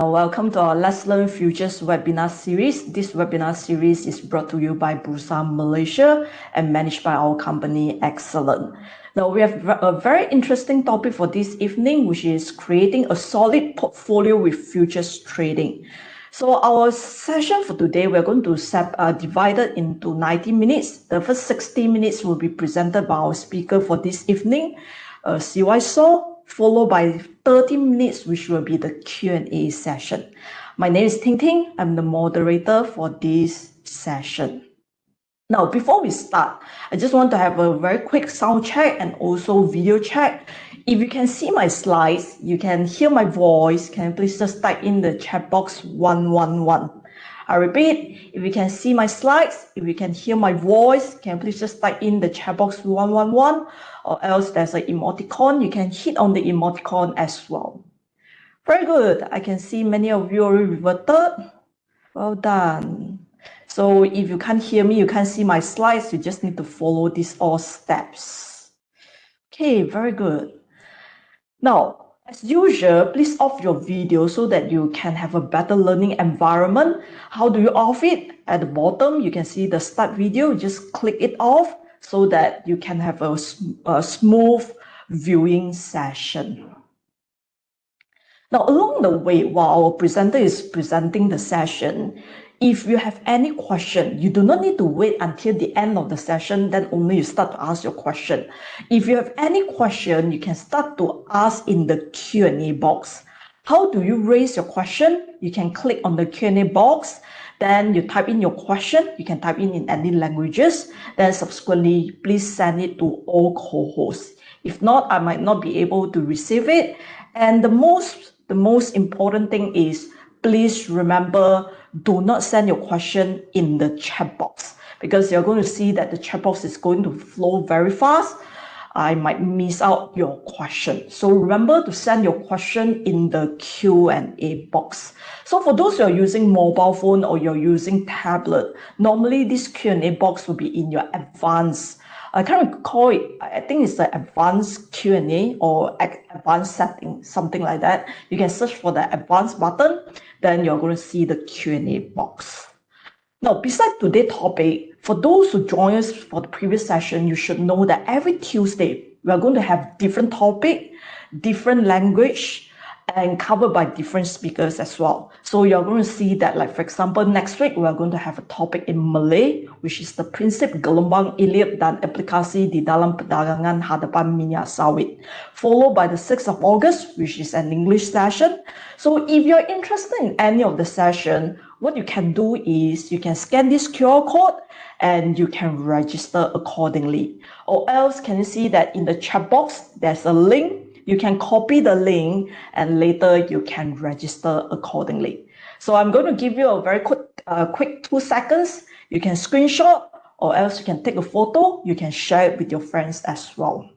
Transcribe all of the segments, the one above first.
Welcome to our Let's Learn Futures webinar series. This webinar series is brought to you by Bursa Malaysia and managed by our company Excellent. Now we have a very interesting topic for this evening, which is creating a solid portfolio with futures trading. So our session for today, we're going to divide it into 90 minutes. The first 60 minutes will be presented by our speaker for this evening, CY Saw, followed by 30 minutes, which will be the Q&A session. My name is Ting Ting. I'm the moderator for this session. Now, before we start, I just want to have a very quick sound check and also video check. If you can see my slides, you can hear my voice, can you please just type in the chat box 111. I repeat, if you can see my slides, if you can hear my voice, can you please just type in the chat box 111, or else there's an emoticon, you can hit on the emoticon as well. Very good. I can see many of you already reverted. Well done. So if you can't hear me, you can't see my slides, you just need to follow these all steps. Okay, very good. Now, as usual, please off your video so that you can have a better learning environment. How do you off it? At the bottom, you can see the start video. Just click it off so that you can have a smooth viewing session. Now, along the way, while our presenter is presenting the session, if you have any question, you do not need to wait until the end of the session, then only you start to ask your question. If you have any question, you can start to ask in the Q&A box. How do you raise your question? You can click on the Q&A box, then you type in your question. You can type in any languages, then subsequently, please send it to all co-hosts. If not, I might not be able to receive it. And the most important thing is, please remember, do not send your question in the chat box, because you're going to see that the chat box is going to flow very fast. I might miss out your question. So remember to send your question in the Q&A box. So for those who are using mobile phone or you're using tablet, normally this Q&A box will be in your advanced. I can't recall it. I think it's the advanced Q&A or advanced setting, something like that. You can search for the advanced button, then you're going to see the Q&A box. Now, besides today's topic, for those who joined us for the previous session, you should know that every Tuesday, we are going to have different topic, different language, and covered by different speakers as well. So you're going to see that, like, for example, next week, we are going to have a topic in Malay, which is the prinsip gelombang Elliott dan aplikasi di dalam perdagangan hadapan minyak sawit, followed by the 6th of August, which is an English session. So if you're interested in any of the session, what you can do is you can scan this QR code and you can register accordingly. Or else, can you see that in the chat box, there's a link. You can copy the link and later you can register accordingly. So I'm going to give you a very quick 2 seconds. You can screenshot, or else you can take a photo. You can share it with your friends as well.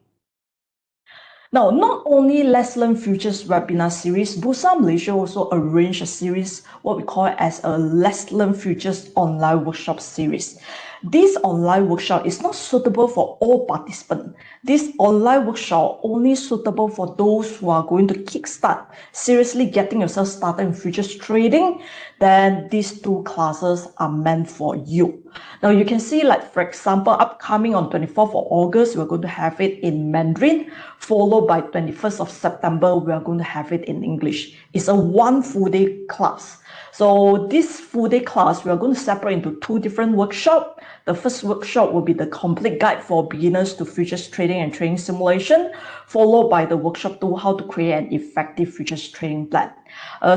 Now, not only Let's Learn Futures webinar series, Bursa Malaysia also arranged a series, what we call it as a Let's Learn Futures online workshop series. This online workshop is not suitable for all participants. This online workshop only suitable for those who are going to kickstart, seriously getting yourself started in futures trading. Then these 2 classes are meant for you. Now you can see, like, for example, upcoming on 24th of August, we're going to have it in Mandarin, followed by 21st of September, we are going to have it in English. It's a 1 full day class. So this full day class, we are going to separate into 2 different workshops. The first workshop will be the complete guide for beginners to futures trading and trading simulation, followed by the workshop 2, how to create an effective futures trading plan.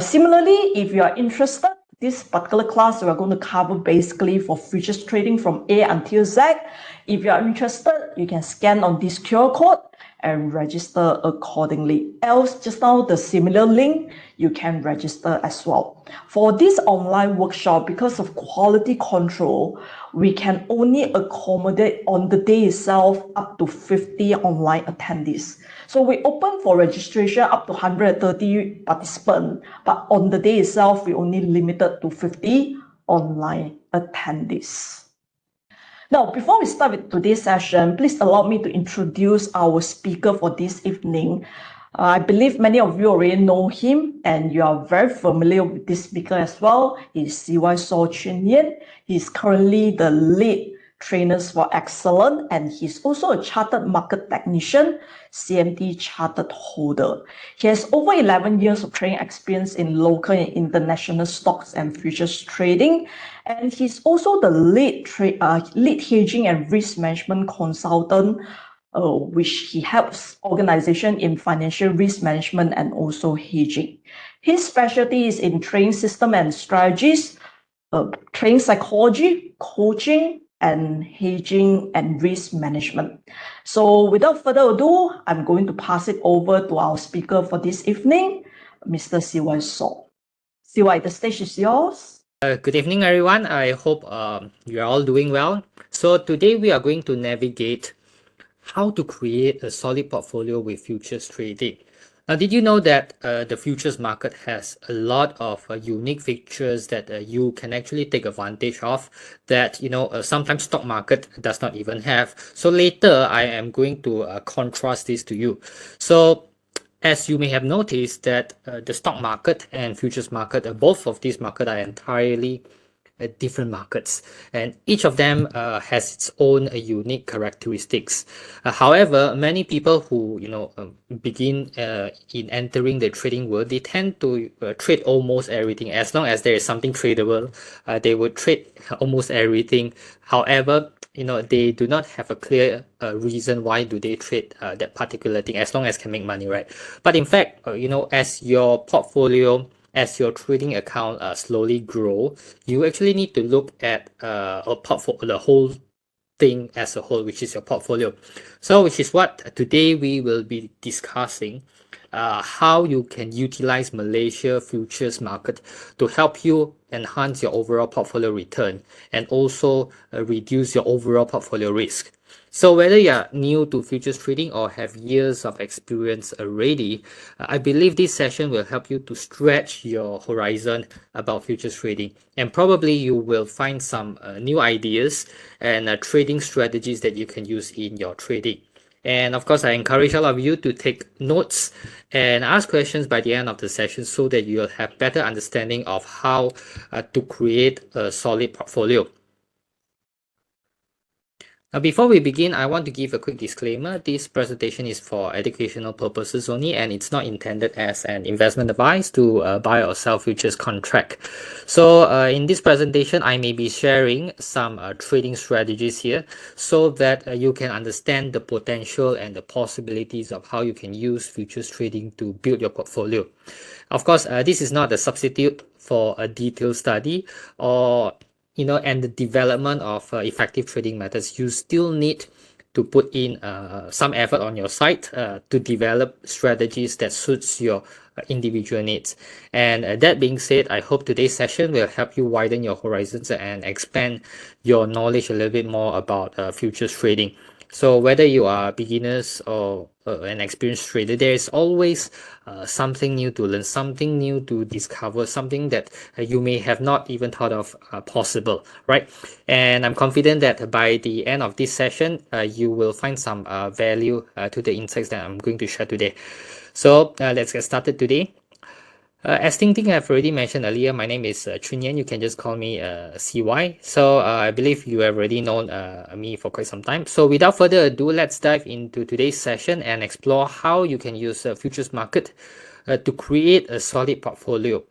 Similarly, if you are interested, this particular class, we are going to cover basically for futures trading from A until Z. If you are interested, you can scan on this QR code and register accordingly. Else, just now the similar link, you can register as well. For this online workshop, because of quality control, we can only accommodate on the day itself up to 50 online attendees. So we open for registration up to 130 participants, but on the day itself, we only limited to 50 online attendees. Now, before we start with today's session, please allow me to introduce our speaker for this evening. I believe many of you already know him and you are very familiar with this speaker as well. He's CY Saw Chun Yen. He's currently the lead trainers for Excellent, and he's also a chartered market technician, CMT chartered holder. He has over 11 years of trading experience in local and international stocks and futures trading, and he's also the lead hedging and risk management consultant, which he helps organization in financial risk management and also hedging. His specialty is in trading system and strategies, trading psychology, coaching, and hedging and risk management. So without further ado, I'm going to pass it over to our speaker for this evening, Mr. CY Saw. CY, the stage is yours. Good evening, everyone. I hope you're all doing well. So today we are going to navigate how to create a solid portfolio with futures trading. Now, did you know that the futures market has a lot of unique features that you can actually take advantage of that, sometimes stock market does not even have. So later, I am going to contrast this to you. So as you may have noticed that the stock market and futures market, both of these markets are entirely different markets, and each of them has its own unique characteristics. However, many people who begin in entering the trading world, they tend to trade almost everything. As long as there is something tradable, they would trade almost everything. However, they do not have a clear reason why do they trade that particular thing, as long as can make money, right? But in fact, as your portfolio, as your trading account slowly grow, you actually need to look at the whole thing as a whole, which is your portfolio. So which is what today we will be discussing, how you can utilize Malaysia futures market to help you enhance your overall portfolio return and also reduce your overall portfolio risk. So whether you are new to futures trading or have years of experience already, I believe this session will help you to stretch your horizon about futures trading, and probably you will find some new ideas and trading strategies that you can use in your trading. And of course, I encourage all of you to take notes and ask questions by the end of the session so that you'll have better understanding of how to create a solid portfolio. Now, before we begin, I want to give a quick disclaimer. This presentation is for educational purposes only, and it's not intended as an investment advice to buy or sell futures contract. So in this presentation, I may be sharing some trading strategies here so that you can understand the potential and the possibilities of how you can use futures trading to build your portfolio. Of course, this is not a substitute for a detailed study or and the development of effective trading methods. You still need to put in some effort on your side to develop strategies that suits your individual needs. And that being said, I hope today's session will help you widen your horizons and expand your knowledge a little bit more about futures trading. So whether you are beginners or an experienced trader, there is always something new to learn, something new to discover, something that you may have not even thought of possible, right? And I'm confident that by the end of this session, you will find some value to the insights that I'm going to share today. So let's get started today. As Ting Ting have already mentioned earlier, my name is Chun Yen. You can just call me CY. So I believe you have already known me for quite some time. So without further ado, let's dive into today's session and explore how you can use the futures market to create a solid portfolio.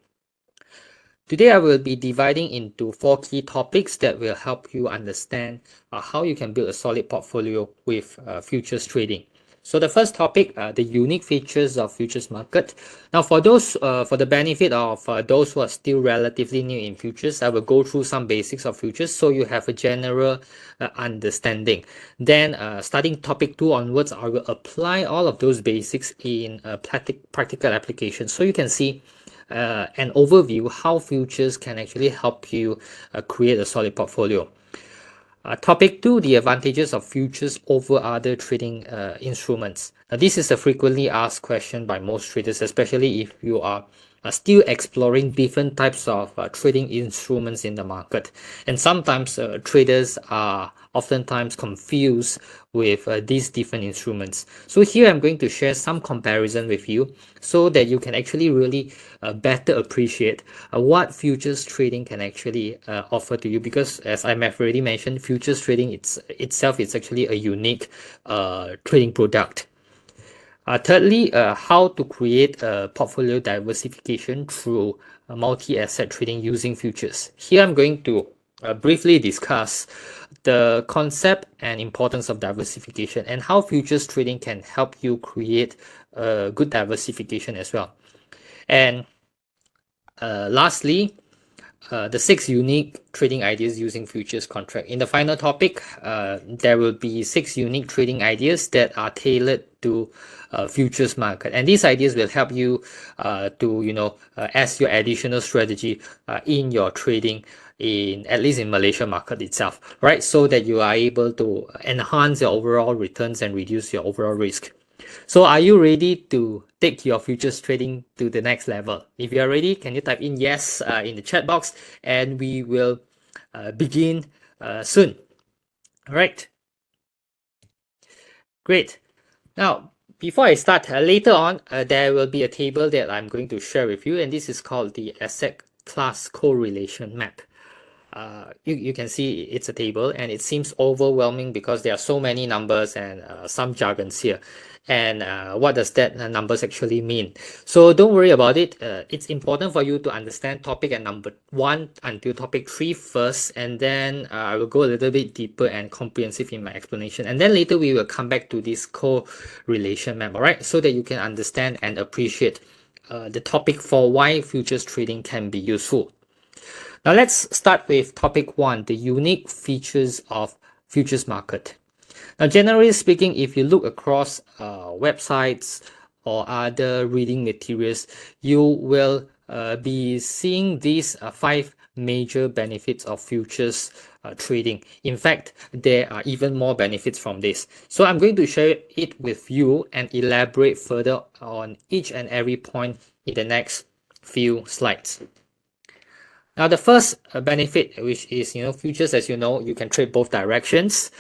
Today, I will be dividing into 4 key topics that will help you understand how you can build a solid portfolio with futures trading. So the first topic, the unique features of futures market. Now, for the benefit of those who are still relatively new in futures, I will go through some basics of futures so you have a general understanding. Then, starting topic 2 onwards, I will apply all of those basics in practical application so you can see an overview how futures can actually help you create a solid portfolio. Topic 2, the advantages of futures over other trading instruments. This is a frequently asked question by most traders, especially if you are still exploring different types of trading instruments in the market. And sometimes traders are oftentimes confused with these different instruments. So here I'm going to share some comparison with you so that you can actually really better appreciate what futures trading can actually offer to you, because as I have already mentioned, futures trading itself is actually a unique trading product. Thirdly, how to create a portfolio diversification through multi-asset trading using futures. Here I'm going to briefly discuss the concept and importance of diversification and how futures trading can help you create a good diversification as well. And lastly, the 6 unique trading ideas using futures contract. In the final topic, there will be 6 unique trading ideas that are tailored to futures market, and these ideas will help you to as your additional strategy in your trading, in at least in Malaysia market itself, right? So that you are able to enhance your overall returns and reduce your overall risk. So are you ready to take your futures trading to the next level? If you are ready, can you type in yes in the chat box, and we will begin soon. All right. Great. Now, before I start, later on, there will be a table that I'm going to share with you, and this is called the asset class correlation map. You can see it's a table, and it seems overwhelming because there are so many numbers and some jargons here. And what does that numbers actually mean? So don't worry about it. It's important for you to understand topic at number 1 until topic 3 first, and then I will go a little bit deeper and comprehensive in my explanation. And then later we will come back to this correlation map, all right? So that you can understand and appreciate the topic for why futures trading can be useful. Now let's start with topic 1, the unique features of futures market. Now, generally speaking, if you look across websites or other reading materials, you will be seeing these 5 major benefits of futures trading. In fact, there are even more benefits from this. So I'm going to share it with you and elaborate further on each and every point in the next few slides. Now, the first benefit, which is, futures, as you know, you can trade both directions.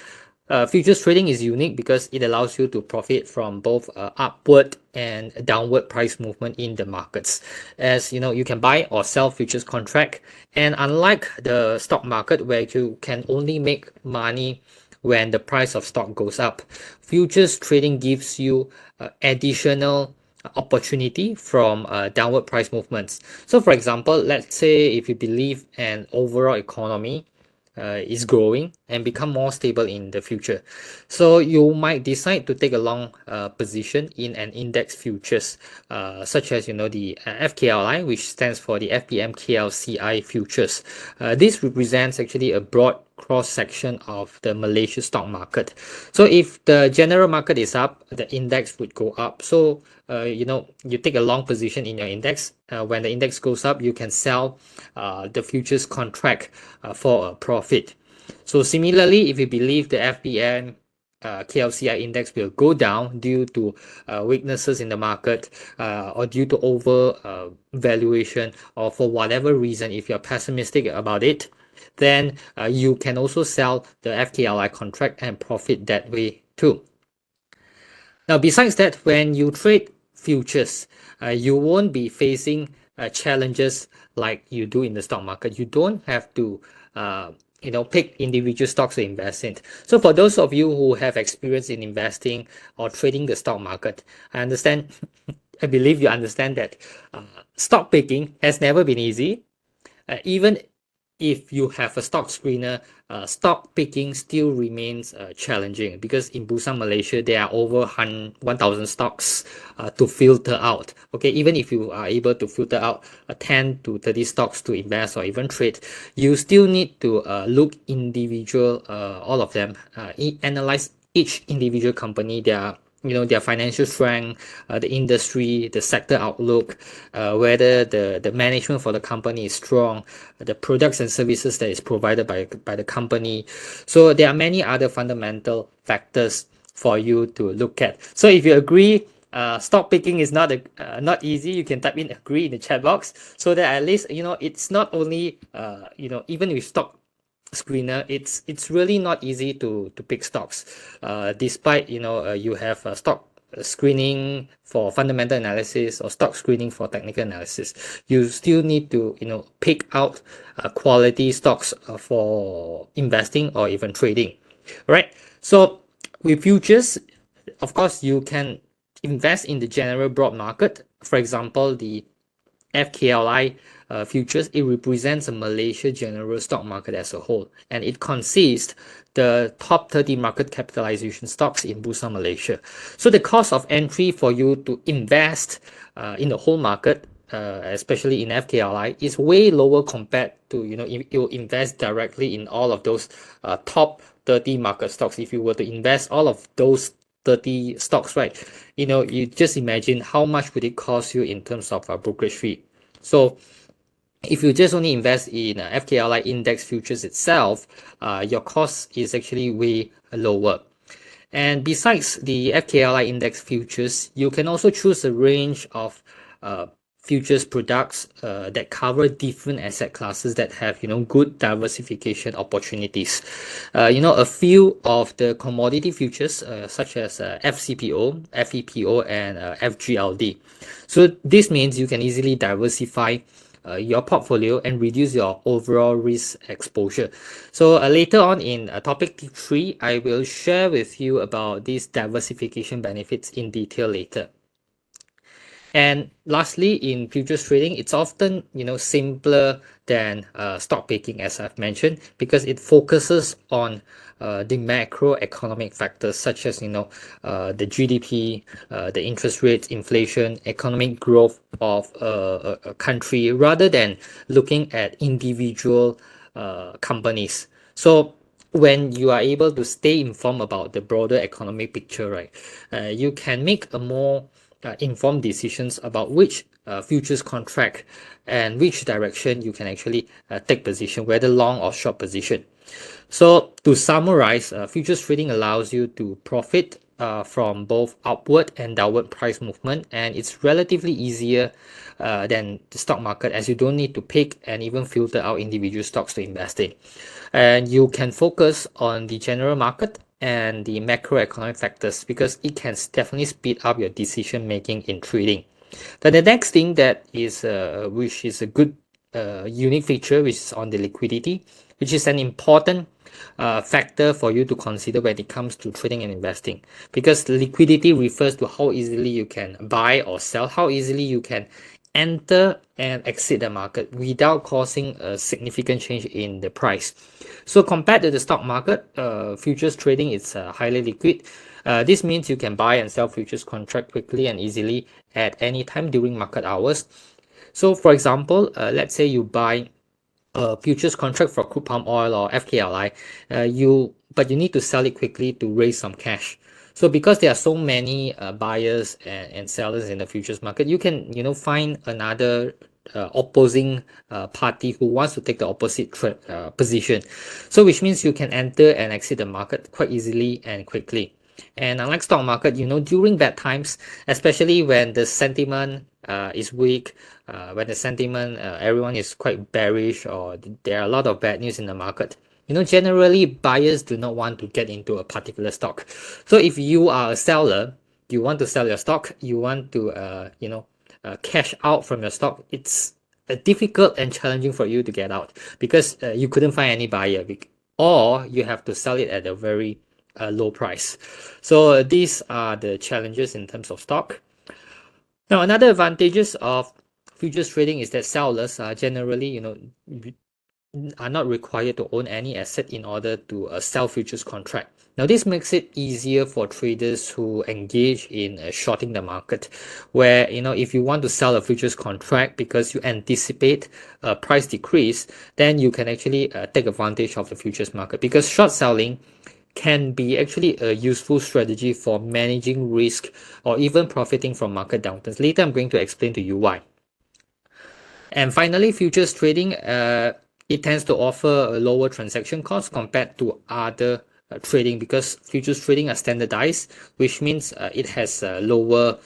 Futures trading is unique because it allows you to profit from both upward and downward price movement in the markets. As you know, you can buy or sell futures contract, and unlike the stock market where you can only make money when the price of stock goes up, futures trading gives you additional opportunity from downward price movements. So for example, let's say if you believe an overall economy is growing and become more stable in the future, so you might decide to take a long position in an index futures, such as the FKLI, which stands for the FBM KLCI futures. This represents actually a broad cross section of the Malaysia stock market. So if the general market is up, the index would go up. So you take a long position in your index. When the index goes up, you can sell the futures contract for a profit. So similarly, if you believe the FBM KLCI index will go down due to weaknesses in the market, or due to over valuation, or for whatever reason, if you're pessimistic about it, then you can also sell the FKLI contract and profit that way too. Now, besides that, when you trade futures, you won't be facing challenges like you do in the stock market. You don't have to pick individual stocks to invest in. So for those of you who have experience in investing or trading the stock market, I understand, I believe you understand that stock picking has never been easy. Even if you have a stock screener, stock picking still remains challenging, because in Bursa Malaysia there are over 1,000 stocks to filter out. Okay, even if you are able to filter out 10 to 30 stocks to invest or even trade, you still need to look individual, all of them, analyze each individual company, their financial strength, the industry, the sector outlook, whether the management for the company is strong, the products and services that is provided by the company. So there are many other fundamental factors for you to look at. So if you agree, stock picking is not easy, you can type in agree in the chat box, so that at least it's not only even with stock screener, it's really not easy to pick stocks. Despite you have stock screening for fundamental analysis or stock screening for technical analysis, you still need to pick out quality stocks for investing or even trading, right? So with futures, of course, you can invest in the general broad market. For example, the FKLI futures, it represents a Malaysia general stock market as a whole, and it consists the top 30 market capitalization stocks in Bursa Malaysia. So the cost of entry for you to invest in the whole market, especially in FKLI, is way lower compared to if you invest directly in all of those top 30 market stocks. If you were to invest all of those 30 stocks, right? You just imagine how much would it cost you in terms of a brokerage fee. So if you just only invest in FKLI index futures itself, your cost is actually way lower. And besides the FKLI index futures, you can also choose a range of futures products that cover different asset classes that have good diversification opportunities. A few of the commodity futures such as FCPO, FEPO, and FGLD. So this means you can easily diversify your portfolio and reduce your overall risk exposure. So later on in topic 3, I will share with you about these diversification benefits in detail later. And lastly, in futures trading, it's often simpler than stock picking, as I've mentioned, because it focuses on the macroeconomic factors such as the GDP, the interest rates, inflation, economic growth of a country, rather than looking at individual companies. So when you are able to stay informed about the broader economic picture, right, you can make a more informed decisions about which futures contract and which direction you can actually take position, whether long or short position. So to summarize, futures trading allows you to profit from both upward and downward price movement, and it's relatively easier than the stock market, as you don't need to pick and even filter out individual stocks to invest in. And you can focus on the general market and the macroeconomic factors because it can definitely speed up your decision making in trading. Then the next thing that is which is a good unique feature, which is on the liquidity, which is an important factor for you to consider when it comes to trading and investing, because liquidity refers to how easily you can buy or sell, how easily you can enter and exit the market without causing a significant change in the price. So compared to the stock market, futures trading is highly liquid. This means you can buy and sell futures contract quickly and easily at any time during market hours. So for example, let's say you buy a futures contract for crude palm oil or FKLI, but you need to sell it quickly to raise some cash. So because there are so many buyers and sellers in the futures market, you can find another opposing party who wants to take the opposite position. So which means you can enter and exit the market quite easily and quickly. And unlike stock market, during bad times, especially when the sentiment is weak, when the sentiment everyone is quite bearish, or there are a lot of bad news in the market, generally buyers do not want to get into a particular stock. So if you are a seller, you want to sell your stock, you want to cash out from your stock, it's difficult and challenging for you to get out because you couldn't find any buyer, or you have to sell it at a very low price. So these are the challenges in terms of stock. Now, another advantages of futures trading is that sellers are generally, are not required to own any asset in order to sell futures contract. Now, this makes it easier for traders who engage in shorting the market, where, if you want to sell a futures contract because you anticipate a price decrease, then you can actually take advantage of the futures market, because short selling can be actually a useful strategy for managing risk or even profiting from market downturns. Later, I'm going to explain to you why. And finally, futures trading, it tends to offer a lower transaction cost compared to other trading, because futures trading are standardized, which means it has lower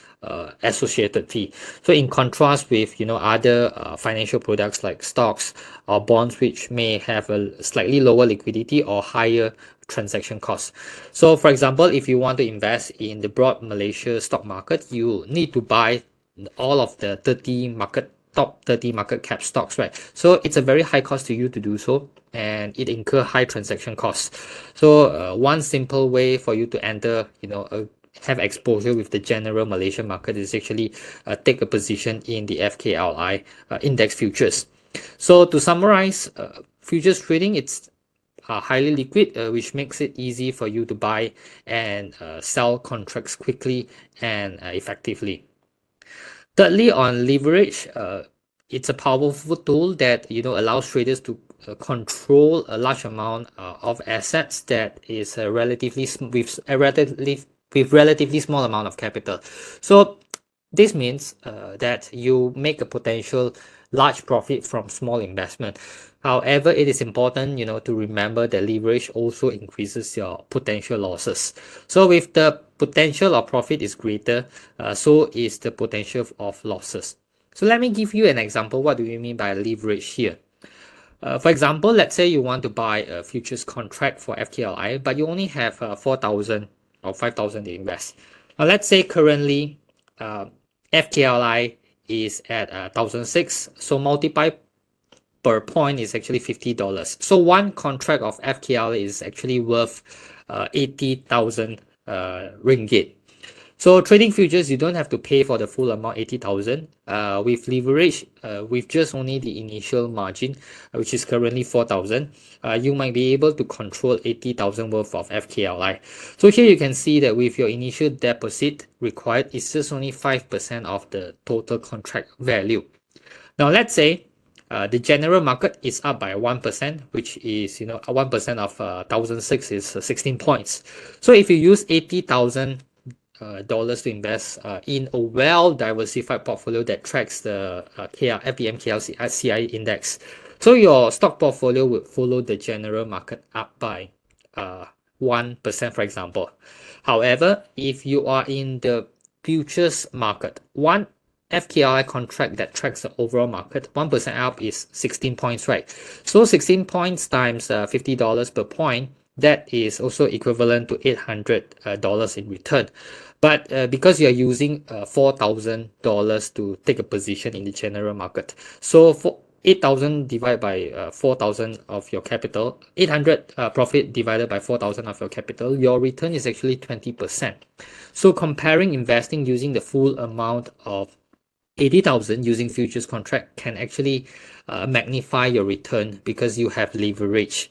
associated fee. So in contrast with other financial products like stocks or bonds, which may have a slightly lower liquidity or higher transaction costs. So for example, if you want to invest in the broad Malaysia stock market, you need to buy all of the top 30 market cap stocks, right? So it's a very high cost to you to do so, and it incur high transaction costs. So one simple way for you to enter, have exposure with the general Malaysian market is actually take a position in the FKLI index futures. So to summarize, futures trading, it's highly liquid, which makes it easy for you to buy and sell contracts quickly and effectively. Thirdly, on leverage, it's a powerful tool that allows traders to control a large amount of assets that is with relatively small amount of capital. So this means that you make a potential large profit from small investment. However, it is important, to remember that leverage also increases your potential losses. So with the potential of profit is greater, so is the potential of losses. So let me give you an example. What do we mean by leverage here? For example, let's say you want to buy a futures contract for FKLI, but you only have 4,000 or 5,000 to invest. Now, let's say currently FKLI is at 1,006, so multiply per point is actually $50. So one contract of FKLI is actually worth 80,000 ringgit. So trading futures, you don't have to pay for the full amount, 80,000. With leverage, with just only the initial margin, which is currently 4,000, you might be able to control 80,000 worth of FKLI. So here you can see that with your initial deposit required, it's just only 5% of the total contract value. Now let's say the general market is up by 1%, which is 1% of 1,006 is 16 points. So if you use 80,000 dollars to invest in a well-diversified portfolio that tracks the FVMKLCI index. So your stock portfolio would follow the general market up by 1%, for example. However, if you are in the futures market, one FKLI contract that tracks the overall market, 1% up is 16 points, right? So 16 points times $50 per point, that is also equivalent to $800 in return. But because you're using $4,000 to take a position in the general market, so for 8,000 divided by 4,000 of your capital, 800 profit divided by 4,000 of your capital, your return is actually 20%. So comparing investing using the full amount of 80,000 using futures contract can actually magnify your return because you have leverage.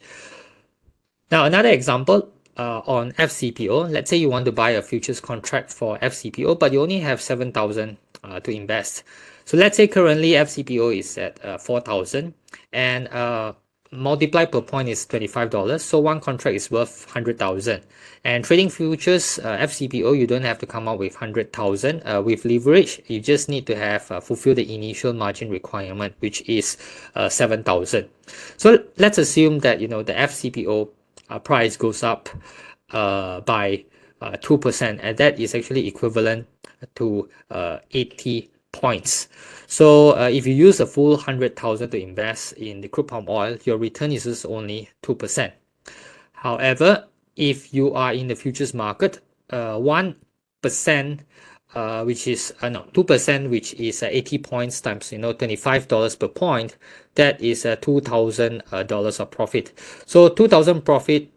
Now, another example on FCPO, let's say you want to buy a futures contract for FCPO, but you only have 7,000 to invest. So let's say currently FCPO is at 4,000 and multiply per point is $25. So one contract is worth 100,000. And trading futures, FCPO, you don't have to come up with 100,000. With leverage, you just need to have fulfill the initial margin requirement, which is 7,000. So let's assume that the FCPO price goes up by 2%, and that is actually equivalent to 80 points. So if you use a full 100,000 to invest in the crude palm oil, your return is just only 2%. However, if you are in the futures market, 1%, which is 2%, which is 80 points times $25 per point, that is $2,000 of profit. So 2,000 profit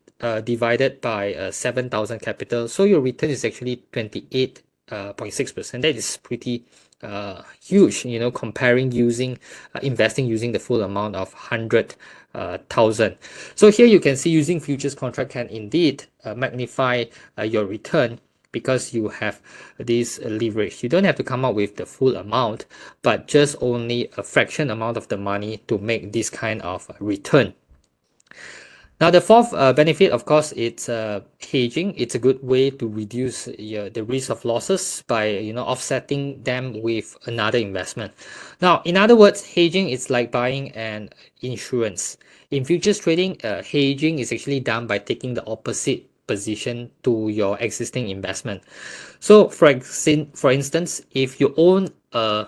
divided by 7,000 capital, so your return is actually 28.6%. That is pretty huge, comparing investing using the full amount of 100,000. So here you can see using futures contract can indeed magnify your return because you have this leverage. You don't have to come up with the full amount, but just only a fraction amount of the money to make this kind of return. Now, the fourth benefit, of course, it's hedging. It's a good way to reduce the risk of losses by offsetting them with another investment. Now, in other words, hedging is like buying an insurance. In futures trading, hedging is actually done by taking the opposite position to your existing investment. So for instance, if you own a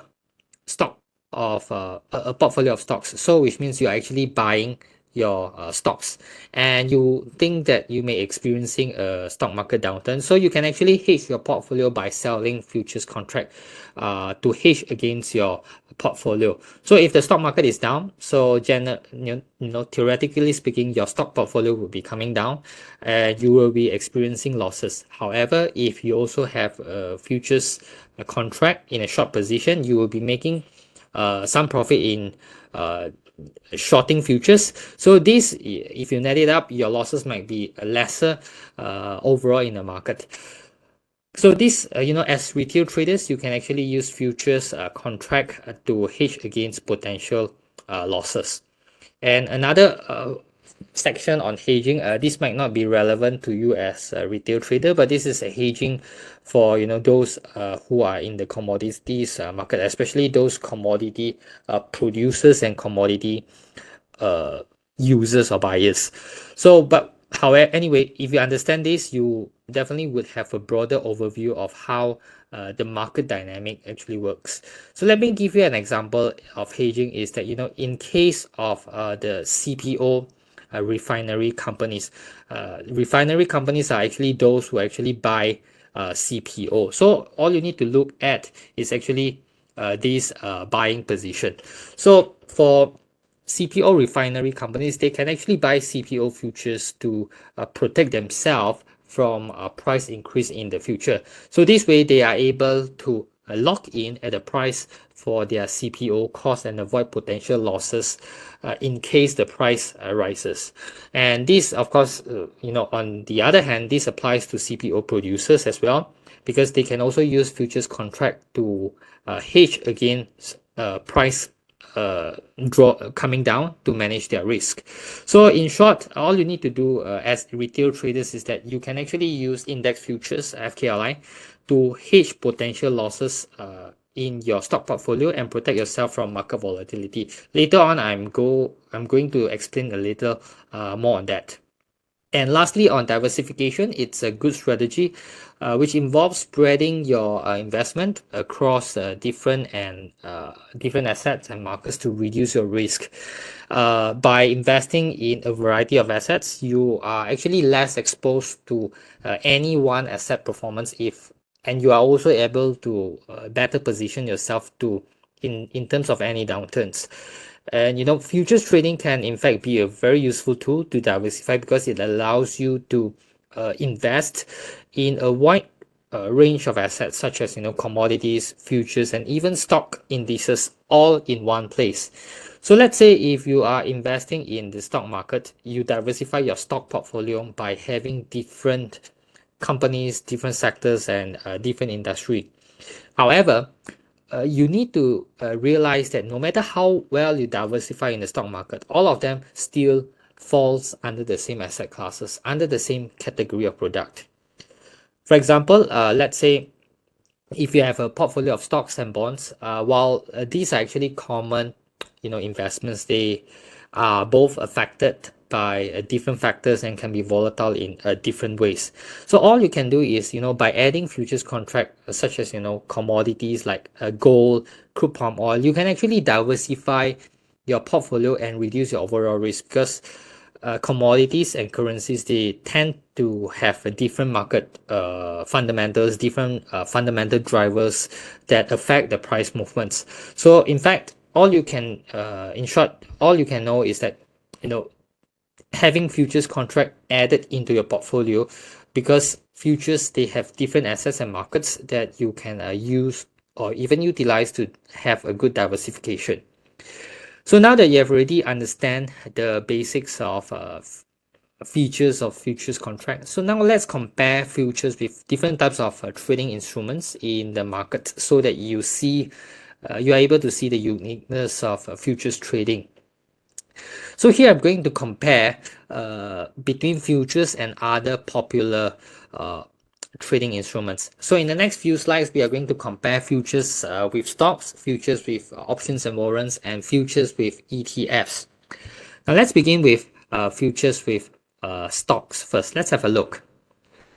stock of a portfolio of stocks, so which means you're actually buying your stocks, and you think that you may experiencing a stock market downturn, so you can actually hedge your portfolio by selling futures contract to hedge against your portfolio. So if the stock market is down, so theoretically speaking, your stock portfolio will be coming down and you will be experiencing losses. However, if you also have a futures contract in a short position, you will be making some profit in shorting futures. So this, if you net it up, your losses might be lesser overall in the market. So this, as retail traders, you can actually use futures contract to hedge against potential losses. And another section on hedging, this might not be relevant to you as a retail trader, but this is a hedging for those who are in the commodities market, especially those commodity producers and commodity users or buyers. So, but however, anyway, if you understand this, you definitely would have a broader overview of how the market dynamic actually works. So let me give you an example of hedging is that, in case of the CPO refinery companies, refinery companies are actually those who actually buy CPO. So all you need to look at is actually this buying position. So for CPO refinery companies, they can actually buy CPO futures to protect themselves from a price increase in the future. So this way they are able to lock in at a price for their CPO cost and avoid potential losses in case the price rises. And this, of course, on the other hand, this applies to CPO producers as well, because they can also use futures contract to hedge against price coming down to manage their risk. So in short, all you need to do as retail traders is that you can actually use index futures, FKLI, to hedge potential losses in your stock portfolio and protect yourself from market volatility. Later on, I'm going to explain a little more on that. And lastly, on diversification, it's a good strategy which involves spreading your investment across different assets and markets to reduce your risk. By investing in a variety of assets, you are actually less exposed to any one asset performance, and you are also able to better position yourself in terms of any downturns. And futures trading can in fact be a very useful tool to diversify, because it allows you to invest in a wide range of assets, such as commodities, futures, and even stock indices, all in one place. So let's say if you are investing in the stock market, you diversify your stock portfolio by having different companies, different sectors, and different industry. However, you need to realize that no matter how well you diversify in the stock market, all of them still falls under the same asset classes, under the same category of product. For example, let's say if you have a portfolio of stocks and bonds, while these are actually common, investments, they are both affected by different factors and can be volatile in different ways. So all you can do is, by adding futures contract such as, commodities like gold, crude palm oil, you can actually diversify your portfolio and reduce your overall risk, because commodities and currencies, they tend to have a different market fundamentals, different fundamental drivers that affect the price movements. So in fact, in short, all you can know is that, having futures contract added into your portfolio, because futures, they have different assets and markets that you can use or even utilize to have a good diversification. So now that you have already understand the basics of features of futures contract, so now let's compare futures with different types of trading instruments in the market, so that you are able to see the uniqueness of futures trading. So here I'm going to compare between futures and other popular trading instruments. So in the next few slides, we are going to compare futures with stocks, futures with options and warrants, and futures with ETFs. Now let's begin with futures with stocks first. Let's have a look.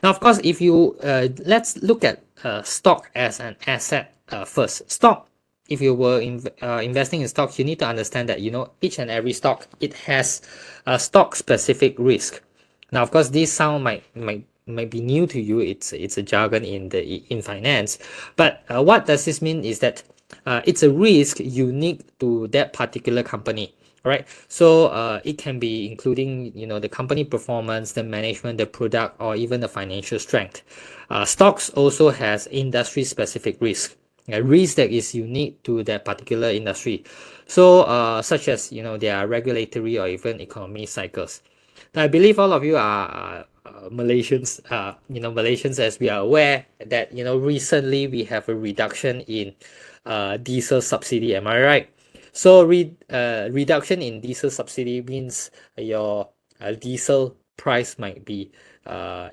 Now, of course, if you let's look at stock as an asset first. Stock, if you were investing in stocks, you need to understand that each and every stock, it has a stock specific risk. Now, of course, this sound might be new to you. It's a jargon in finance, but what does this mean is that it's a risk unique to that particular company. Right, so it can be including the company performance, the management, the product, or even the financial strength. Stocks also has industry specific risk, a risk that is unique to that particular industry. So such as their regulatory or even economy cycles. Now, I believe all of you are Malaysians. Malaysians, as we are aware that recently we have a reduction in diesel subsidy. Am I right? So reduction in diesel subsidy means your diesel price might be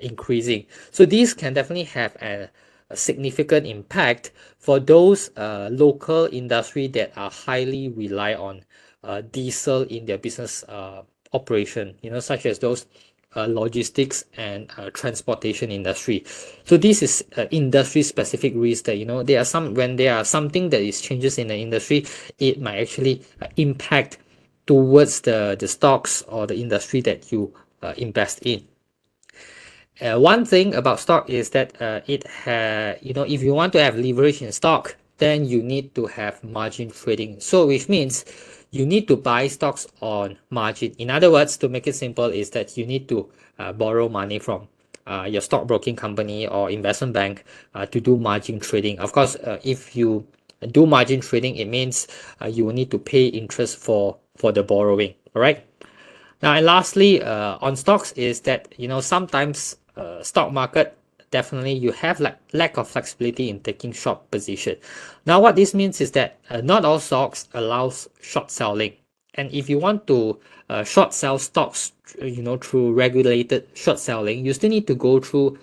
increasing. So these can definitely have a significant impact for those local industry that are highly rely on diesel in their business operation, such as those logistics and transportation industry. So this is industry specific risk that there are when there are something that is changes in the industry, it might actually impact towards the stocks or the industry that you invest in. One thing about stock is that if you want to have leverage in stock, then you need to have margin trading. So which means you need to buy stocks on margin. In other words, to make it simple, is that you need to borrow money from your stockbroking company or investment bank to do margin trading. Of course, if you do margin trading, it means you will need to pay interest for the borrowing. All right. Now, and lastly, on stocks is that sometimes stock market, definitely you have lack of flexibility in taking short position. Now, what this means is that not all stocks allows short selling, and if you want to short sell stocks, through regulated short selling, you still need to go through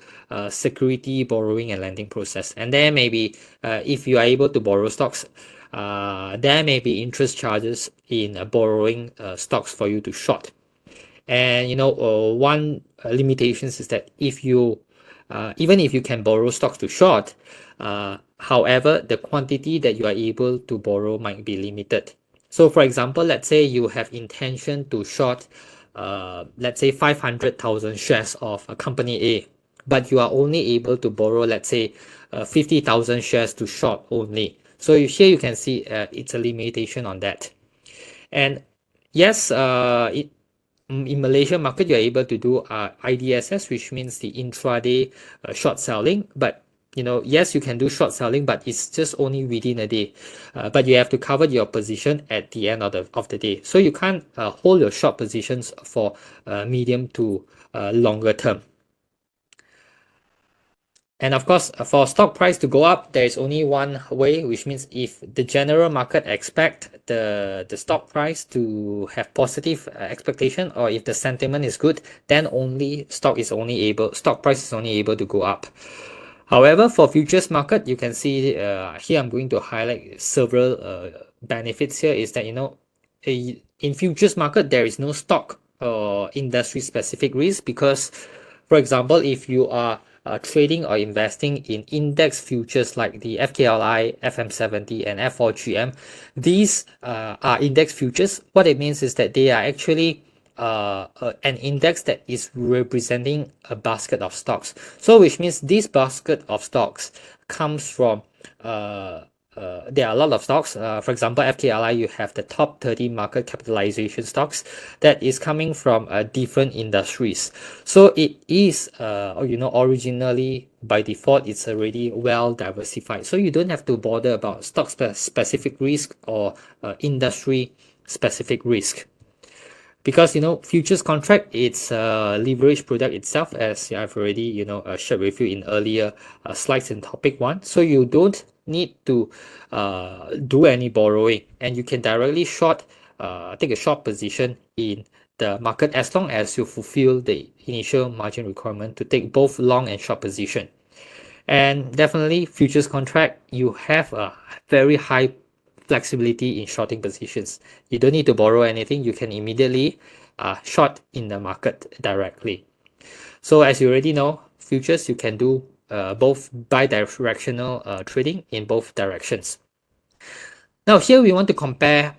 security borrowing and lending process, and there may be if you are able to borrow stocks. There may be interest charges in borrowing stocks for you to short. And one limitations is that if you even if you can borrow stocks to short, however, the quantity that you are able to borrow might be limited. So for example, let's say you have intention to short let's say 500,000 shares of a company A, but you are only able to borrow, let's say 50,000 shares to short only. So here you can see it's a limitation on that. And yes, in Malaysia market, you're able to do IDSS, which means the intraday short selling. But yes, you can do short selling, but it's just only within a day. But you have to cover your position at the end of the day. So you can't hold your short positions for medium to longer term. And of course, for stock price to go up, there is only one way, which means if the general market expect the stock price to have positive expectation, or if the sentiment is good, then only stock price is only able to go up. However, for futures market, you can see here I'm going to highlight several benefits here. Is that in futures market there is no stock or industry specific risk, because for example, if you are trading or investing in index futures like the FKLI, FM70 and F4GM, these are index futures. What it means is that they are actually an index that is representing a basket of stocks. So which means this basket of stocks comes from there are a lot of stocks. For example, FKLI, you have the top 30 market capitalization stocks that is coming from different industries. So it is, originally by default, it's already well diversified. So you don't have to bother about stock specific risk or industry specific risk. Because futures contract, it's a leverage product itself, as I've already shared with you in earlier slides in topic 1. So you don't need to do any borrowing, and you can directly take a short position in the market as long as you fulfill the initial margin requirement to take both long and short position. And definitely futures contract, you have a very high flexibility in shorting positions. You don't need to borrow anything. You can immediately short in the market directly. So as you already know, futures, you can do both bi-directional trading in both directions. Now here we want to compare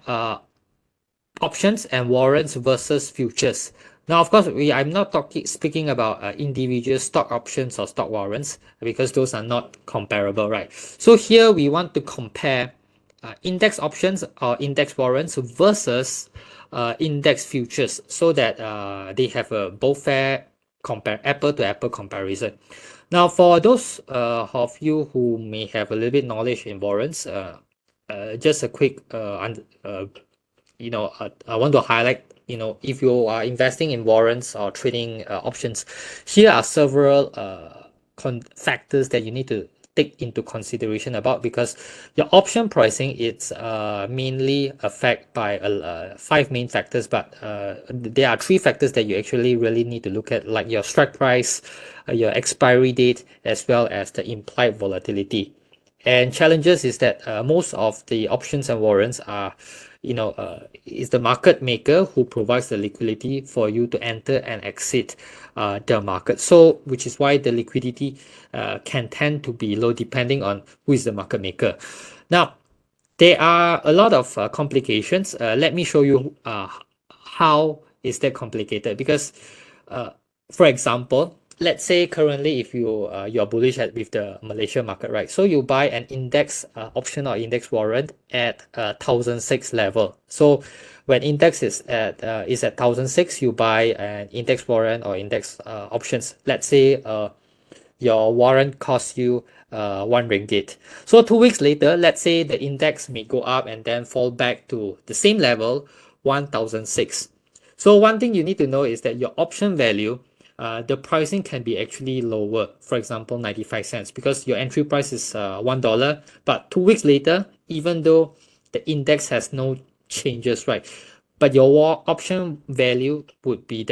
options and warrants versus futures. Now, of course, I'm not speaking about individual stock options or stock warrants because those are not comparable, right? So here we want to compare index options or index warrants versus index futures so that they have a both fair apple-to-apple comparison. Now, for those of you who may have a little bit knowledge in warrants, just a quick I want to highlight, if you are investing in warrants or trading options, here are several factors that you need to take into consideration about, because your option pricing, it's mainly affected by 5 main factors, but there are 3 factors that you actually really need to look at, like your strike price, your expiry date, as well as the implied volatility. And challenges is that most of the options and warrants are, is the market maker who provides the liquidity for you to enter and exit the market. So, which is why the liquidity can tend to be low depending on who is the market maker. Now, there are a lot of complications. Let me show you how is that complicated, because for example, let's say currently if you're bullish with the Malaysia market, right? So you buy an index option or index warrant at 1006 level. So when index is at 1006, you buy an index warrant or index options. Let's say your warrant costs you 1 ringgit. So 2 weeks later, let's say the index may go up and then fall back to the same level, 1006. So one thing you need to know is that your option value, the pricing can be actually lower, for example 95 cents, because your entry price is $1, but 2 weeks later, even though the index has no changes, right, but your option value would be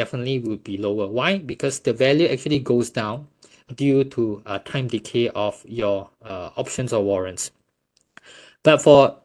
lower. Why? Because the value actually goes down due to time decay of your options or warrants. But for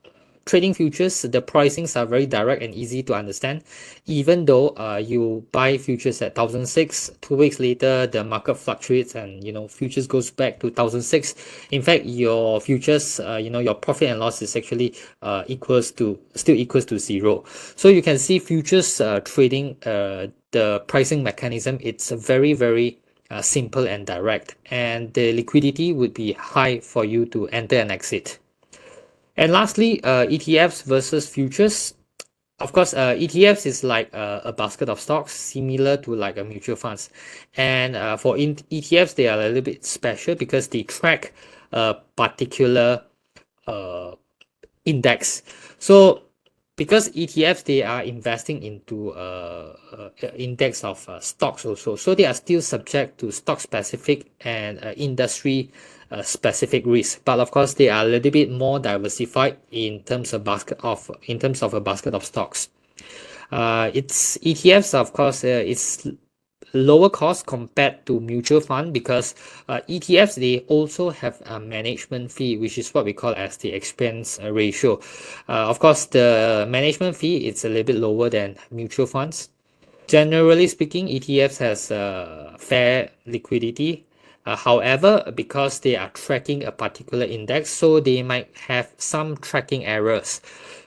trading futures, the pricings are very direct and easy to understand. Even though you buy futures at 1006, 2 weeks later the market fluctuates and futures goes back to 1006. In fact, your futures, your profit and loss is actually still equals to 0. So you can see futures trading, the pricing mechanism, it's very, very simple and direct, and the liquidity would be high for you to enter and exit. And lastly, ETFs versus futures. Of course, ETFs is like a basket of stocks, similar to like a mutual funds. And for ETFs, they are a little bit special because they track a particular index. So because ETFs, they are investing into index of stocks also. So they are still subject to stock specific and industry specific risk, but of course they are a little bit more diversified in terms of a basket of stocks. It's ETFs, of course, it's lower cost compared to mutual fund, because ETFs, they also have a management fee, which is what we call as the expense ratio. Of course, the management fee, it's a little bit lower than mutual funds. Generally speaking, ETFs has fair liquidity. However, because they are tracking a particular index, so they might have some tracking errors.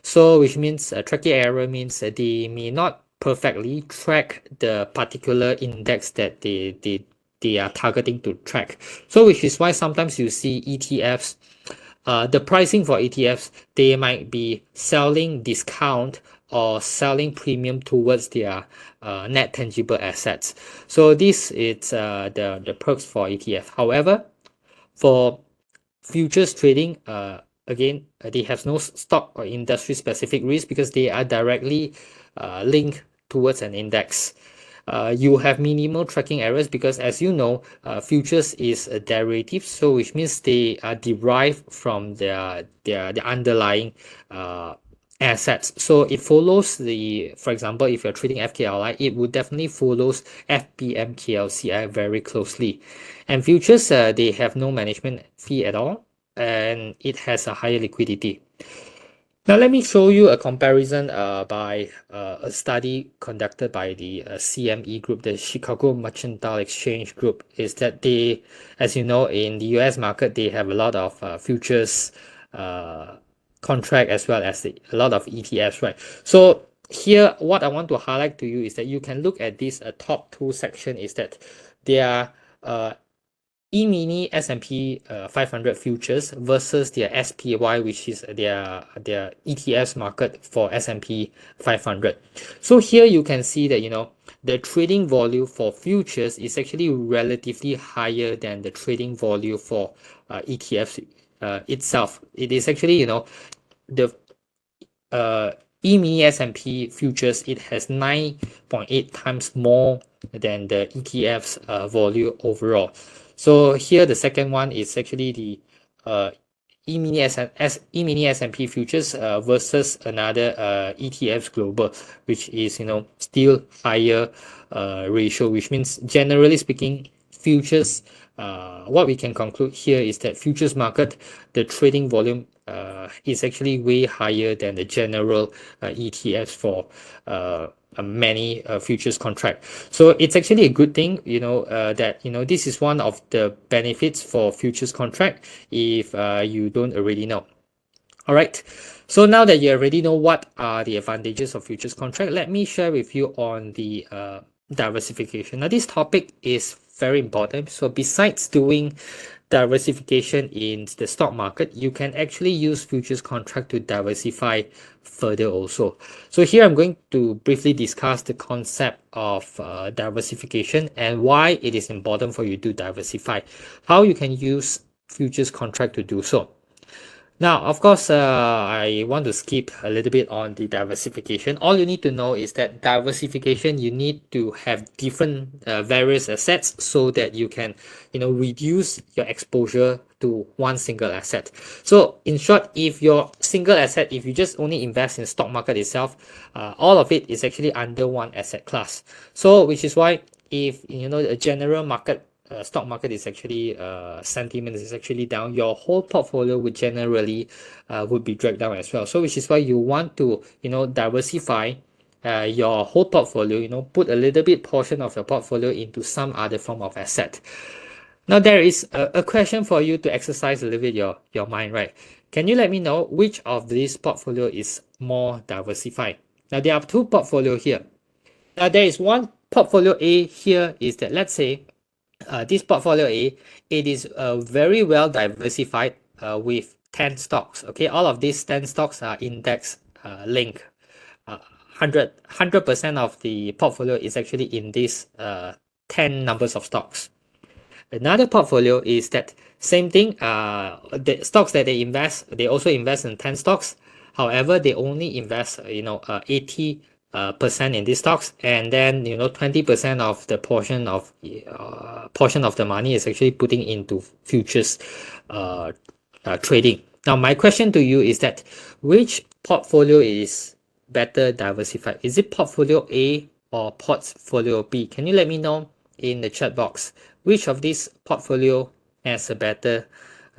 So which means tracking error means that they may not perfectly track the particular index that they are targeting to track. So which is why sometimes you see ETFs, the pricing for ETFs, they might be selling discount or selling premium towards their net tangible assets. So this is the perks for ETF. However, for futures trading, again, they have no stock or industry specific risk because they are directly linked towards an index. You have minimal tracking errors because, as you know, futures is a derivative, so which means they are derived from their underlying assets. So it follows for example, if you're trading FKLI, it would definitely follows FPMKLCI very closely. And futures, they have no management fee at all, and it has a higher liquidity. Now, let me show you a comparison by a study conducted by the CME Group, the Chicago Mercantile Exchange Group. Is that they, as you know, in the US market, they have a lot of futures contract as well as a lot of ETFs, right? So here, what I want to highlight to you is that you can look at this top two section is that they are E-mini S&P 500 futures versus their SPY, which is their ETFs market for S&P 500. So here you can see that, you know, the trading volume for futures is actually relatively higher than the trading volume for ETFs itself. It is actually, you know, the E-mini S&P futures, it has 9.8 times more than the ETF's volume overall. So here the second one is actually the E-mini S&P futures versus another ETFs global, which is, you know, still higher ratio, which means generally speaking, futures, what we can conclude here is that futures market, the trading volume is actually way higher than the general ETFs for many futures contract. So it's actually a good thing, you know, that, you know, this is one of the benefits for futures contract if you don't already know. All right. So now that you already know what are the advantages of futures contract, let me share with you on the diversification. Now, this topic is very important. So besides doing diversification in the stock market, you can actually use futures contract to diversify further also. So here I'm going to briefly discuss the concept of diversification and why it is important for you to diversify, how you can use futures contract to do so. Now, of course, I want to skip a little bit on the diversification. All you need to know is that diversification, you need to have different various assets so that you can, you know, reduce your exposure to one single asset. So in short, if your single asset, if you just only invest in stock market itself, all of it is actually under one asset class. So which is why if, you know, a general market stock market is actually sentiment is actually down, your whole portfolio would generally would be dragged down as well. So which is why you want to, you know, diversify your whole portfolio, you know, put a little bit portion of your portfolio into some other form of asset. Now there is a question for you to exercise a little bit your mind, right? Can you let me know which of this portfolio is more diversified? Now there are two portfolio here. Now there is one portfolio A here is that, let's say, this portfolio A, it is very well diversified with 10 stocks. Okay, all of these 10 stocks are index linked. 100% of the portfolio is actually in these 10 numbers of stocks. Another portfolio is that same thing, the stocks that they invest, they also invest in 10 stocks. However, they only invest, you know, 80% in these stocks, and then, you know, 20% of the portion of the money is actually putting into futures trading. Now, my question to you is that which portfolio is better diversified? Is it portfolio A or portfolio B? Can you let me know in the chat box which of these portfolio has a better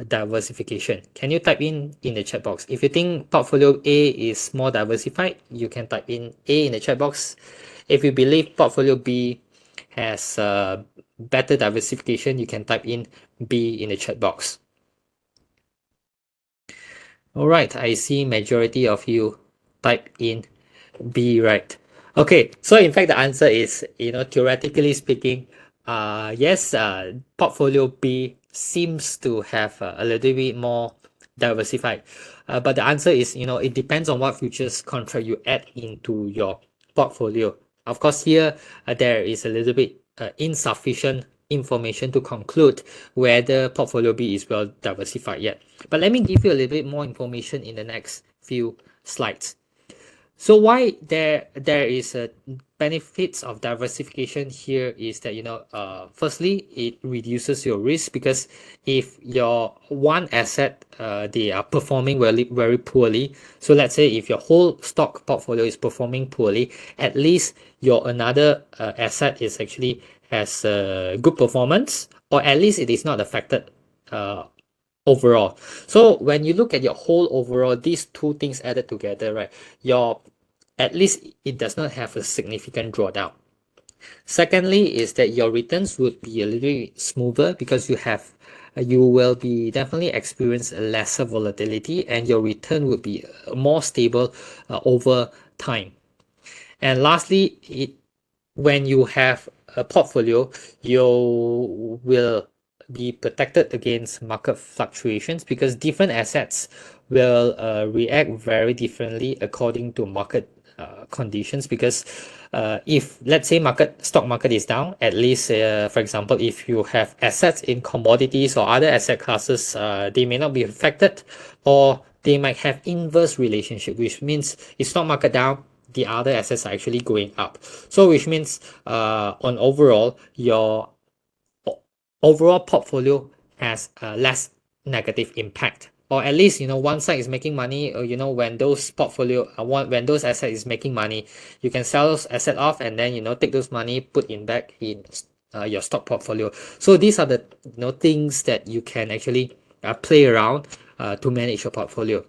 diversification? Can you type in the chat box? If you think portfolio A is more diversified, you can type in A in the chat box. If you believe portfolio B has better diversification, you can type in B in the chat box. All right, I see majority of you type in B, right? Okay, so in fact the answer is, you know, theoretically speaking, yes, portfolio B seems to have a little bit more diversified, but the answer is, you know, it depends on what futures contract you add into your portfolio. Of course, here there is a little bit insufficient information to conclude whether portfolio B is well diversified yet. But let me give you a little bit more information in the next few slides. So why there is a benefits of diversification here is that, you know, firstly, it reduces your risk, because if your one asset they are performing very poorly, so let's say if your whole stock portfolio is performing poorly, at least your another asset is actually has good performance, or at least it is not affected overall. So when you look at your whole overall, these two things added together, right, at least it does not have a significant drawdown. Secondly is that your returns would be a little bit smoother because you will be definitely experience lesser volatility, and your return would be more stable over time. And lastly, when you have a portfolio, you will be protected against market fluctuations because different assets will react very differently according to market conditions. Because if, let's say, stock market is down, at least for example, if you have assets in commodities or other asset classes, they may not be affected, or they might have inverse relationship, which means if stock market down, the other assets are actually going up. So which means on overall, your overall portfolio has less negative impact, or at least one side is making money, or when when those assets is making money, you can sell those asset off, and then take those money, put in back in your stock portfolio. So these are the things that you can actually play around to manage your portfolio.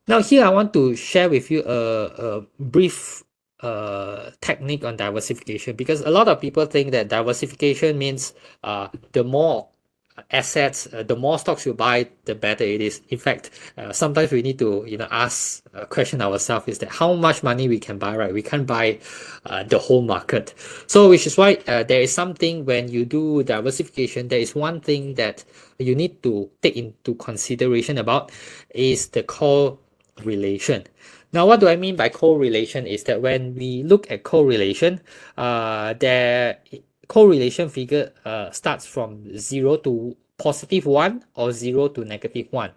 Now here I want to share with you a brief technique on diversification, because a lot of people think that diversification means the more assets, the more stocks you buy, the better it is. In fact, sometimes we need to ask a question ourselves, is that how much money we can buy, right? We can't buy the whole market. So which is why there is something, when you do diversification, there is one thing that you need to take into consideration about, is the correlation. Now, what do I mean by correlation is that when we look at correlation, their correlation figure starts from 0 to +1 or 0 to -1.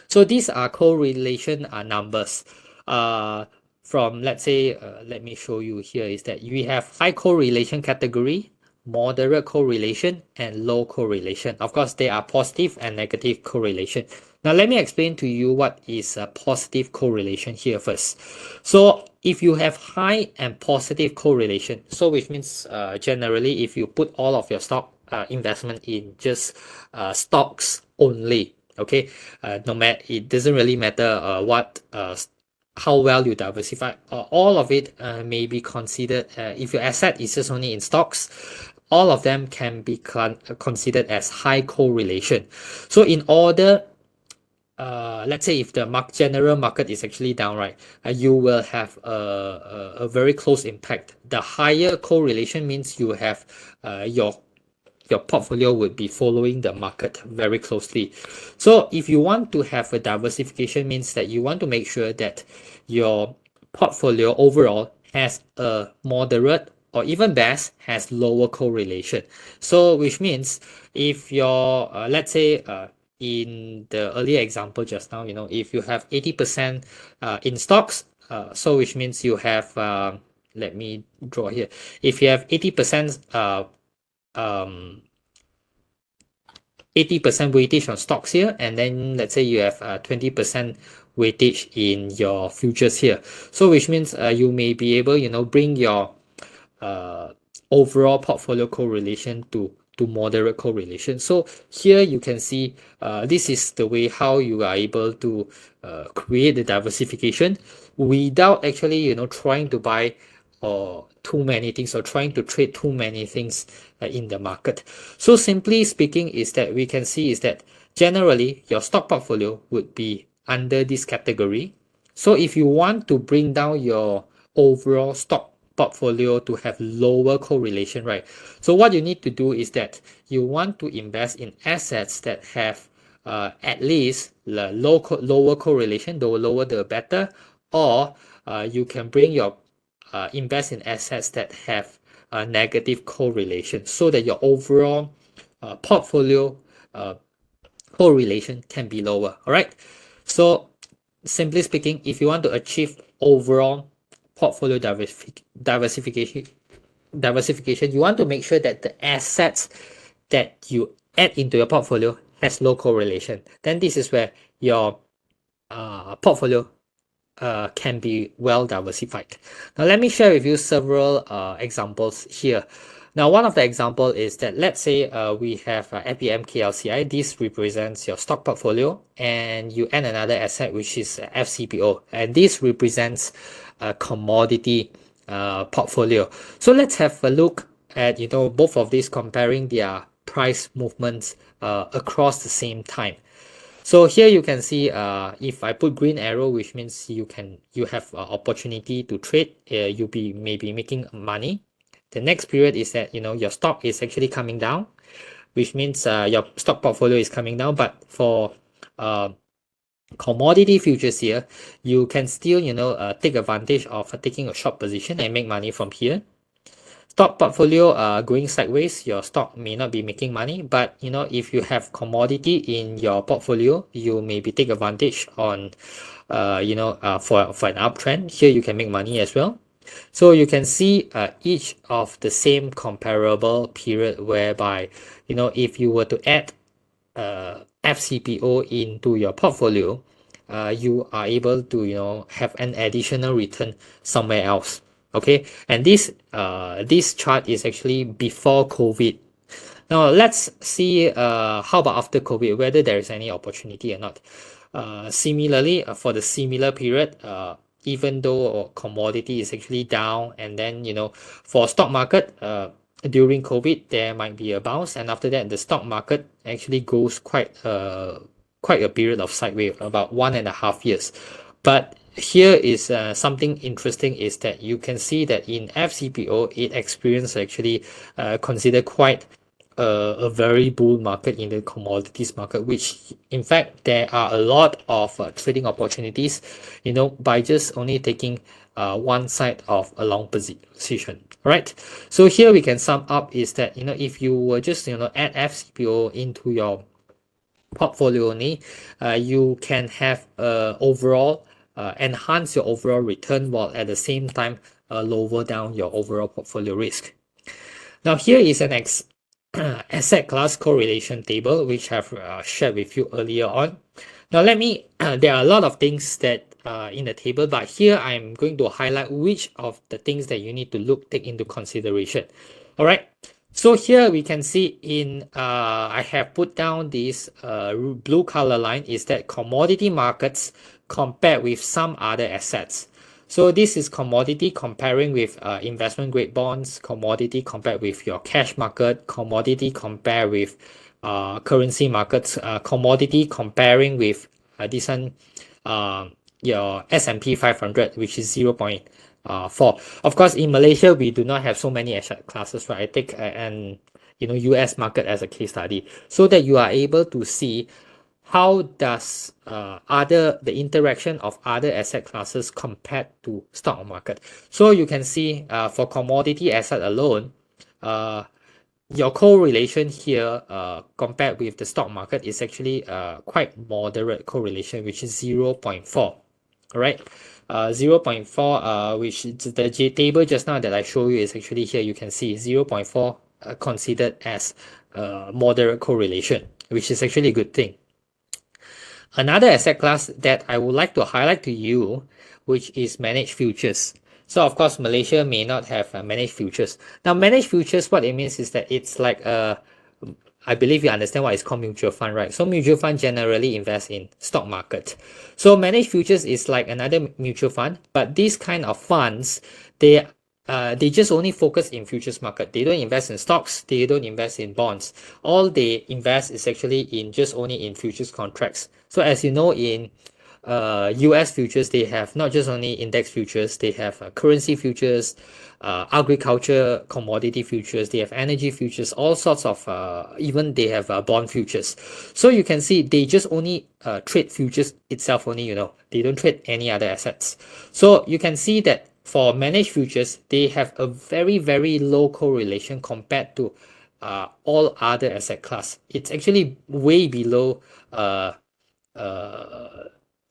So these are correlation numbers. From, let's say, let me show you here, is that we have high correlation category, moderate correlation, and low correlation. Of course, there are positive and negative correlation. Now, let me explain to you what is a positive correlation here first. So if you have high and positive correlation, so which means generally, if you put all of your stock investment in just stocks only, okay, no matter, it doesn't really matter how well you diversify, all of it may be considered, if your asset is just only in stocks, all of them can be considered as high correlation. So in order, let's say if the general market is actually down, right, you will have a very close impact. The higher correlation means you have your portfolio would be following the market very closely. So if you want to have a diversification, means that you want to make sure that your portfolio overall has a moderate, or even best, has lower correlation. So which means if your let's say in the earlier example just now, if you have 80% in stocks, so which means you have let me draw here. If you have 80% 80% weightage on stocks here, and then let's say you have 20% weightage in your futures here. So which means you may be able, bring your overall portfolio correlation to moderate correlation. So here you can see this is the way how you are able to create the diversification without actually trying to buy too many things, or trying to trade too many things in the market. So simply speaking is that we can see is that generally your stock portfolio would be under this category. So if you want to bring down your overall stock portfolio to have lower correlation, right? So what you need to do is that you want to invest in assets that have at least the lower correlation, the lower the better, or you can bring your invest in assets that have a negative correlation, so that your overall portfolio correlation can be lower. All right. So simply speaking, if you want to achieve overall portfolio diversification, you want to make sure that the assets that you add into your portfolio has low correlation. Then this is where your portfolio can be well diversified. Now let me share with you several examples here. Now, one of the example is that let's say we have FBM KLCI. This represents your stock portfolio, and you add another asset which is FCPO, and this represents a commodity portfolio. So let's have a look at both of these, comparing their price movements across the same time. So here you can see if I put green arrow, which means you have opportunity to trade, you'll be maybe making money. The next period is that your stock is actually coming down, which means your stock portfolio is coming down. But for commodity futures here, you can still take advantage of taking a short position and make money from here. Stock portfolio going sideways, your stock may not be making money, but if you have commodity in your portfolio, you maybe take advantage on for an uptrend. Here you can make money as well. So you can see each of the same comparable period whereby if you were to add FCPO into your portfolio, you are able to have an additional return somewhere else. Okay, and this chart is actually before COVID. Now let's see how about after COVID, whether there is any opportunity or not. Similarly, for the similar period, even though commodity is actually down, and then for stock market during COVID there might be a bounce, and after that the stock market actually goes quite a period of sideways, about 1.5 years. But here is something interesting, is that you can see that in FCPO it experienced actually considered quite a very bull market in the commodities market, which in fact there are a lot of trading opportunities by just only taking one side of a long position. Right, so here we can sum up is that if you were just add FCPO into your portfolio only, you can have overall enhance your overall return, while at the same time lower down your overall portfolio risk. Now here is an asset class correlation table which I've shared with you earlier on. Now there are a lot of things that in the table, but here I'm going to highlight which of the things that you need to take into consideration. All right, so here we can see I have put down this blue color line, is that commodity markets compared with some other assets. So this is commodity comparing with investment grade bonds, commodity compared with your cash market, commodity compared with currency markets, commodity comparing with this one, your S&P 500, which is 0.4. Of course, in Malaysia, we do not have so many asset classes, right? I take an US market as a case study, so that you are able to see how does the interaction of other asset classes compared to stock market. So you can see for commodity asset alone, your correlation here compared with the stock market is actually quite moderate correlation, which is 0.4. All right, 0.4, which the table just now that I show you is actually here. You can see 0.4 considered as moderate correlation, which is actually a good thing. Another asset class that I would like to highlight to you, which is managed futures. So of course, Malaysia may not have managed futures. Now, managed futures, what it means is that it's like I believe you understand what is called mutual fund, right? So mutual fund generally invest in stock market. So managed futures is like another mutual fund, but these kind of funds, they just only focus in futures market. They don't invest in stocks. They don't invest in bonds. All they invest is actually in just only in futures contracts. So as you know, in US futures, they have not just only index futures, they have currency futures, agriculture commodity futures, they have energy futures, all sorts of, even they have bond futures. So you can see they just only trade futures itself only, they don't trade any other assets. So you can see that for managed futures, they have a very, very low correlation compared to all other asset class. It's actually way below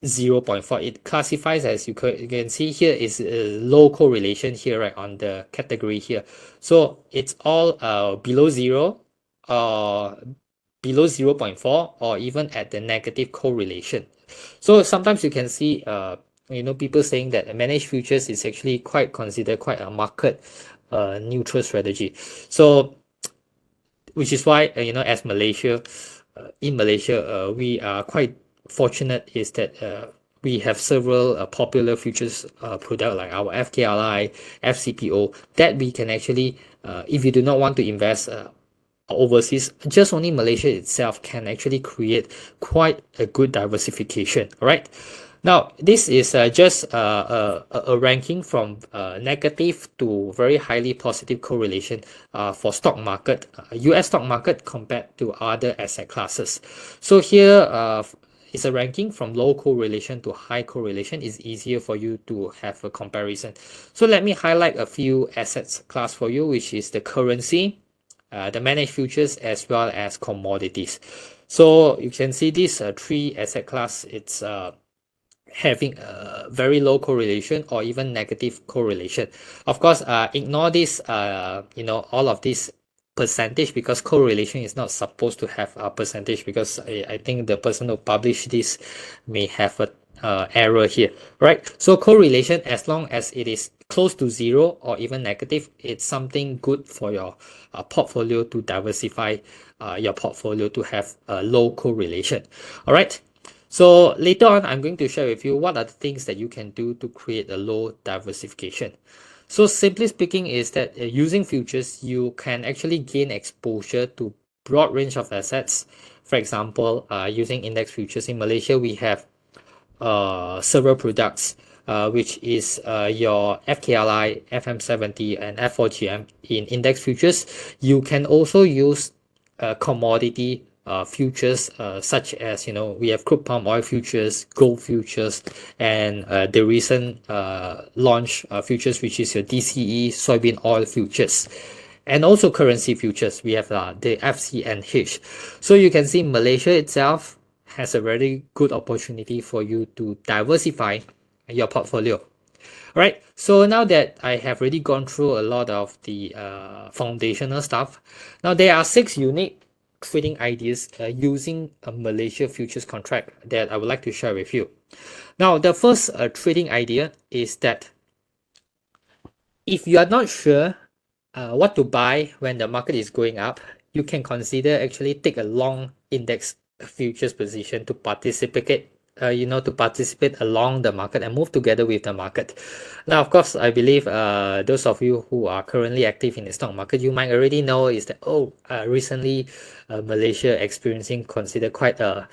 0.4. It classifies, as you can see here, is a low correlation here, right, on the category here. So it's all below 0, below 0.4, or even at the negative correlation. So sometimes you can see people saying that managed futures is actually considered quite a market neutral strategy. So which is why as Malaysia, in Malaysia, we are quite fortunate is that we have several popular futures product like our FKLI, FCPO that we can actually, if you do not want to invest overseas, just only Malaysia itself can actually create quite a good diversification. All right. Now, this is just a ranking from negative to very highly positive correlation for stock market, US stock market compared to other asset classes. So here is a ranking from low correlation to high correlation. It's easier for you to have a comparison. So let me highlight a few assets class for you, which is the currency, the managed futures, as well as commodities. So you can see these three asset class, it's having a very low correlation or even negative correlation. Of course, ignore this, all of this percentage, because correlation is not supposed to have a percentage, because I think the person who published this may have a error here, right? So correlation, as long as it is close to zero or even negative, it's something good for your portfolio to diversify your portfolio to have a low correlation. All right. So later on, I'm going to share with you what are the things that you can do to create a low diversification. So simply speaking is that using futures, you can actually gain exposure to broad range of assets. For example, using index futures in Malaysia, we have several products, which is your FKLI, FM70, and F4GM in index futures. You can also use commodity futures, such as we have crude palm oil futures, gold futures, and the recent launch futures, which is your DCE soybean oil futures. And also currency futures, we have the FCNH. So you can see Malaysia itself has a very good opportunity for you to diversify your portfolio. All right, so now that I have already gone through a lot of the foundational stuff, now there are 6 unique trading ideas using a Malaysia futures contract that I would like to share with you. Now, the first trading idea is that if you are not sure what to buy when the market is going up, you can consider actually take a long index futures position to participate along the market and move together with the market. Now, of course, I believe those of you who are currently active in the stock market, you might already know is that recently Malaysia experiencing consider quite a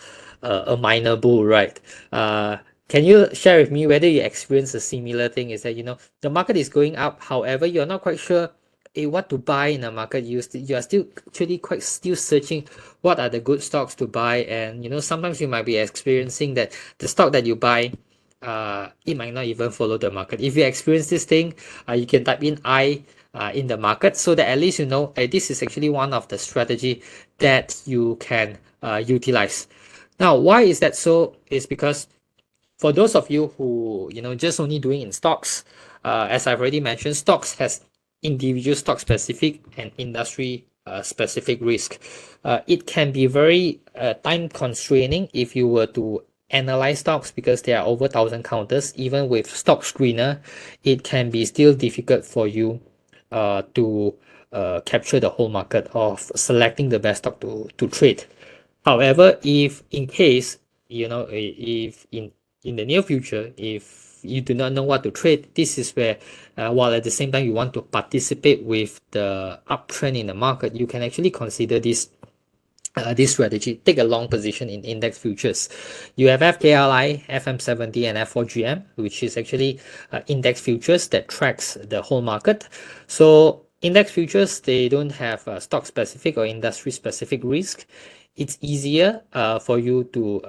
minor bull, right? Can you share with me whether you experience a similar thing? Is that the market is going up, however you're not quite sure what to buy in the market. You are still actually still searching what are the good stocks to buy, and sometimes you might be experiencing that the stock that you buy it might not even follow the market. If you experience this thing, you can type in I in the market, so that at least this is actually one of the strategy that you can utilize. Now, why is that so? Is because for those of you who just only doing in stocks, as I've already mentioned, stocks has individual stock specific and industry specific risk. It can be very time constraining if you were to analyze stocks, because there are over 1,000 counters. Even with stock screener, it can be still difficult for you to capture the whole market of selecting the best stock to trade. However, if in case if in the near future, if you do not know what to trade, this is where while at the same time you want to participate with the uptrend in the market, you can actually consider this strategy. Take a long position in index futures. You have FKLI, FM70, and F4GM, which is actually index futures that tracks the whole market. So index futures, they don't have stock specific or industry specific risk. It's easier for you to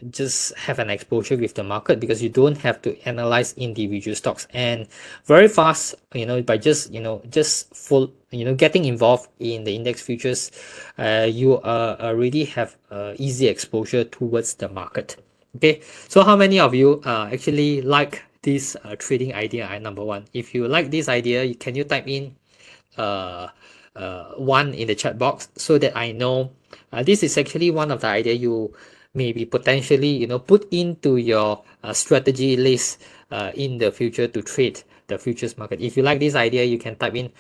just have an exposure with the market, because you don't have to analyze individual stocks, and very fast by just full getting involved in the index futures, you already have easy exposure towards the market. Okay, so how many of you actually like this trading idea? Number one, if you like this idea, can you type in one in the chat box, so that I know this is actually one of the idea you maybe potentially put into your strategy list in the future to trade the futures market. If you like this idea, you can type in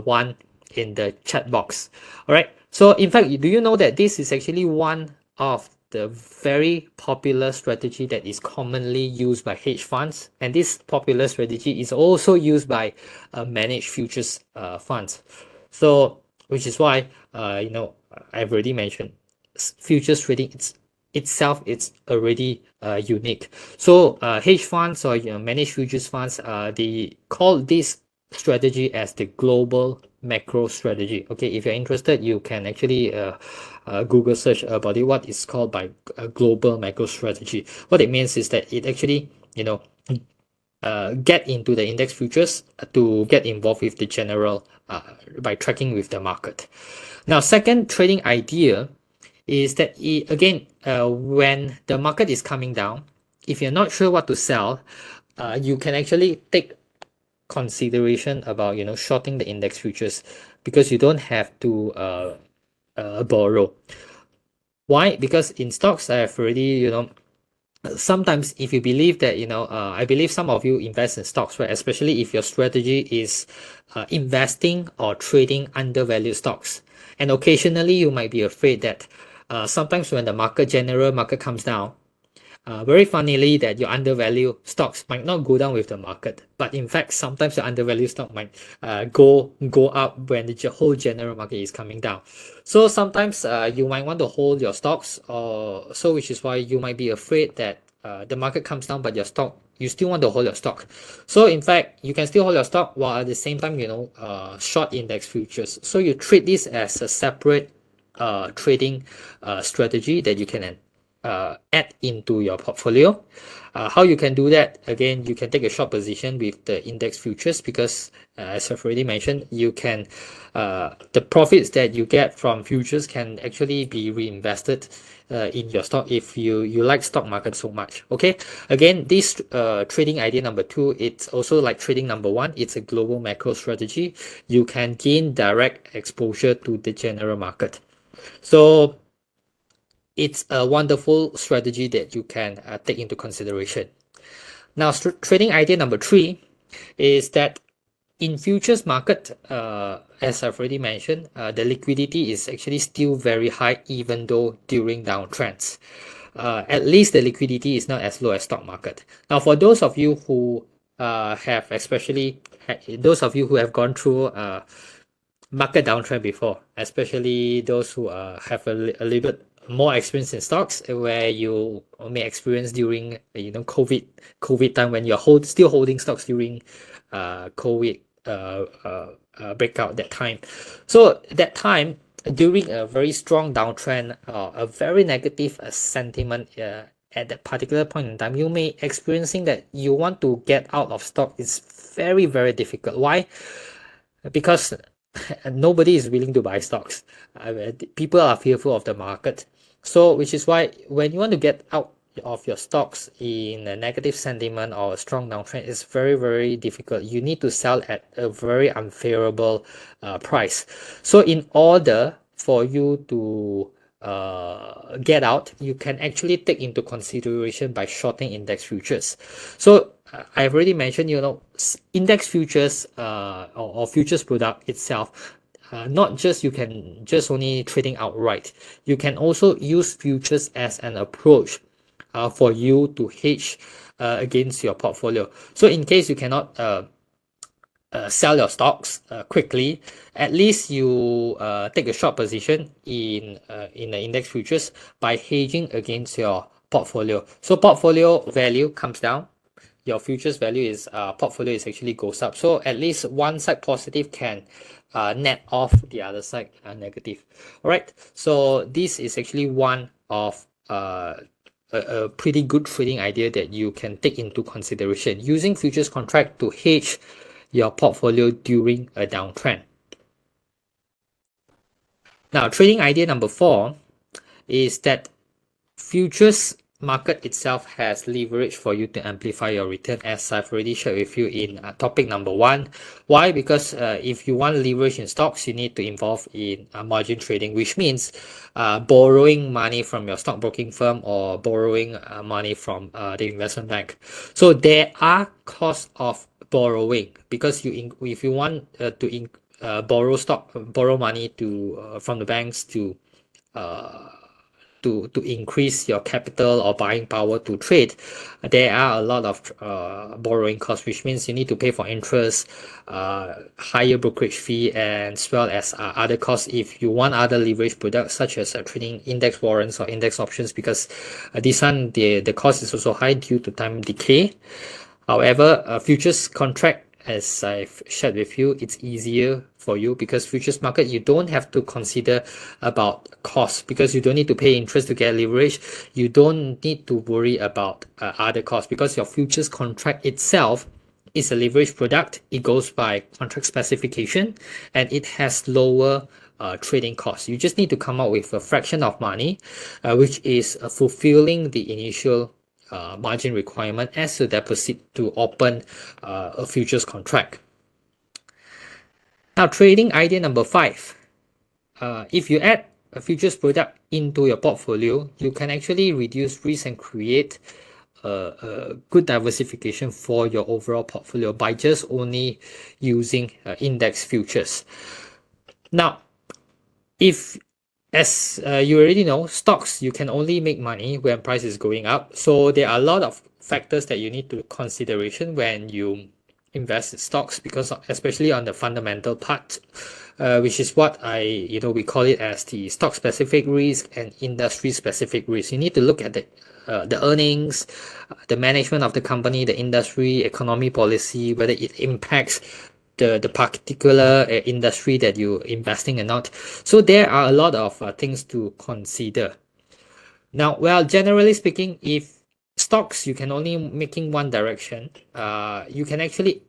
one in the chat box. All right, so in fact, do you know that this is actually one of the very popular strategy that is commonly used by hedge funds, and this popular strategy is also used by managed futures funds. So which is why I've already mentioned futures trading itself, it's already unique. So hedge funds or managed futures funds, they call this strategy as the global macro strategy. Okay, if you're interested, you can actually Google search about it, what is called by a global macro strategy. What it means is that it actually get into the index futures to get involved with the general by tracking with the market. Now, second trading idea is that again, when the market is coming down, if you're not sure what to sell, you can actually take consideration about shorting the index futures, because you don't have to borrow. Why? Because in stocks, I have already sometimes if you believe that I believe some of you invest in stocks, right? Especially if your strategy is investing or trading undervalued stocks, and occasionally you might be afraid that sometimes when the general market comes down, very funnily, that your undervalued stocks might not go down with the market, but in fact sometimes your undervalued stock might go up when the whole general market is coming down. So sometimes you might want to hold your stocks, or so, which is why you might be afraid that the market comes down, but you still want to hold your stock. So in fact, you can still hold your stock while at the same time short index futures. So you treat this as a separate trading strategy that you can add into your portfolio. How you can do that? Again, you can take a short position with the index futures, because as I've already mentioned, you can the profits that you get from futures can actually be reinvested in your stock if you like stock market so much. Okay, again, this trading idea number 2, it's also like trading number 1. It's a global macro strategy. You can gain direct exposure to the general market. So it's a wonderful strategy that you can take into consideration. Now, trading idea number 3 is that in futures market, as I've already mentioned, the liquidity is actually still very high, even though during downtrends. At least the liquidity is not as low as stock market. Now, for those of you who those of you who have gone through market downtrend before, especially those who have a little bit more experience in stocks, where you may experience during COVID time, when you're still holding stocks during COVID breakout that time. So that time, during a very strong downtrend, a very negative sentiment at that particular point in time, you may experiencing that you want to get out of stock. It's very, very difficult. Why? Because nobody is willing to buy stocks. People are fearful of the market. So which is why when you want to get out of your stocks in a negative sentiment or a strong downtrend, it's very, very difficult. You need to sell at a very unfavorable price. So in order for you to get out, you can actually take into consideration by shorting index futures. So I've already mentioned, index futures or futures product itself, not just you can just only trading outright. You can also use futures as an approach for you to hedge against your portfolio. So in case you cannot sell your stocks quickly, at least you take a short position in the index futures by hedging against your portfolio. So portfolio value comes down, your futures value is portfolio is actually goes up. So at least one side positive can net off the other side negative. All right, so this is actually one of a pretty good trading idea that you can take into consideration, using futures contract to hedge your portfolio during a downtrend. Now, trading idea number 4 is that futures market itself has leverage for you to amplify your return, as I've already shared with you in topic number 1. Why? Because if you want leverage in stocks, you need to involve in margin trading, which means borrowing money from your stockbroking firm or borrowing money from the investment bank. So there are costs of borrowing, because if you want to borrow money from the banks uh, to increase your capital or buying power to trade, there are a lot of borrowing costs, which means you need to pay for interest, higher brokerage fee, and as well as other costs if you want other leverage products such as trading index warrants or index options, because this one, the cost is also high due to time decay. However, a futures contract, as I've shared with you, it's easier for you, because futures market, you don't have to consider about cost, because you don't need to pay interest to get leverage. You don't need to worry about other costs, because your futures contract itself is a leverage product. It goes by contract specification and it has lower trading costs. You just need to come up with a fraction of money, which is fulfilling the initial margin requirement as a deposit to open a futures contract. Now, trading idea number 5. If you add a futures product into your portfolio, you can actually reduce risk and create a good diversification for your overall portfolio by just only using index futures. Now, as you already know, stocks, you can only make money when price is going up. So there are a lot of factors that you need to consideration when you invest in stocks, because especially on the fundamental part, which is what we call it as the stock specific risk and industry specific risk. You need to look at the earnings, the management of the company, the industry, economy policy, whether it impacts the particular industry that you're investing in or not. So there are a lot of things to consider. Now, well, generally speaking, if stocks you can only making one direction, you can actually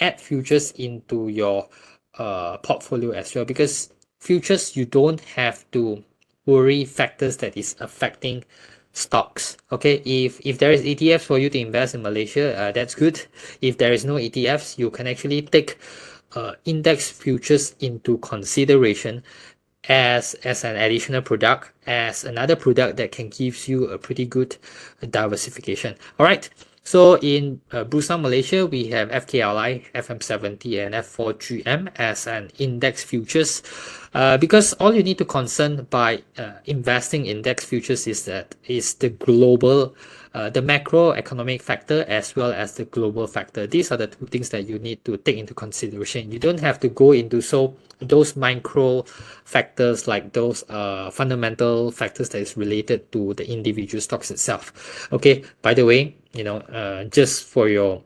add futures into your portfolio as well, because futures, you don't have to worry factors that is affecting stocks. Okay, if there is ETFs for you to invest in Malaysia, that's good. If there is no ETFs, you can actually take index futures into consideration as an additional product, as another product that can give you a pretty good diversification. All right. So in Bursa Malaysia, we have FKLI, FM70, and F4GM as an index futures, because all you need to concern by investing index futures is the global, the macroeconomic factor as well as the global factor. These are the two things that you need to take into consideration. You don't have to go into those micro factors, like those fundamental factors that is related to the individual stocks itself. Okay, by the way, just for your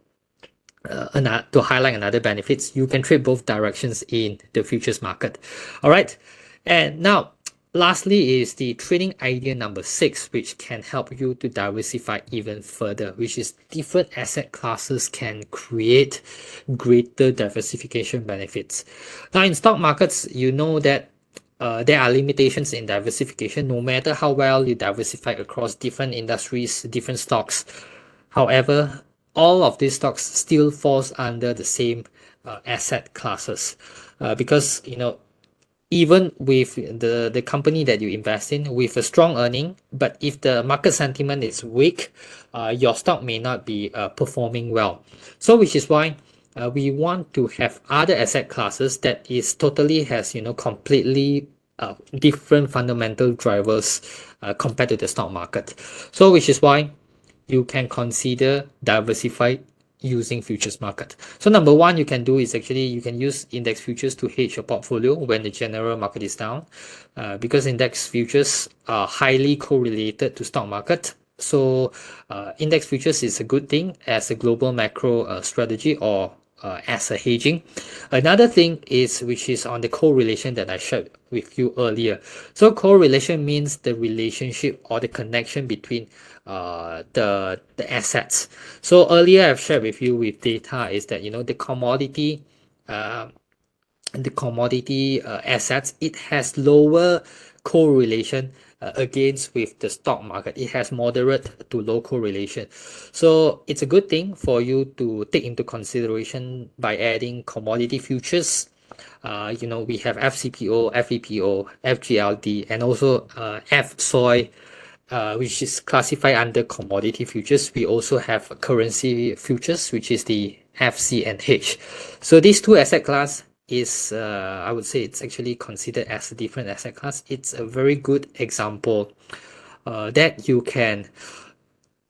to highlight another benefits, you can trade both directions in the futures market. All right, and now lastly is the trading idea number 6, which can help you to diversify even further, which is different asset classes can create greater diversification benefits. Now, in stock markets, you know that there are limitations in diversification, no matter how well you diversify across different industries, different stocks. However, all of these stocks still falls under the same asset classes, because even with the company that you invest in with a strong earning, but if the market sentiment is weak, your stock may not be performing well. So which is why we want to have other asset classes that is totally has completely different fundamental drivers compared to the stock market. So which is why you can consider diversify using futures market. So number 1 you can do is actually you can use index futures to hedge your portfolio when the general market is down, because index futures are highly correlated to stock market. So index futures is a good thing as a global macro strategy, or as a hedging. Another thing is which is on the correlation that I shared with you earlier. So correlation means the relationship or the connection between the assets. So earlier I've shared with you with data is that the commodity assets, it has lower correlation against with the stock market. It has moderate to low correlation. So it's a good thing for you to take into consideration by adding commodity futures. We have FCPO, FEPO, FGLD, and also FSOI, which is classified under commodity futures. We also have currency futures, which is the FCNH. So these two asset class is, I would say it's actually considered as a different asset class. It's a very good example that you can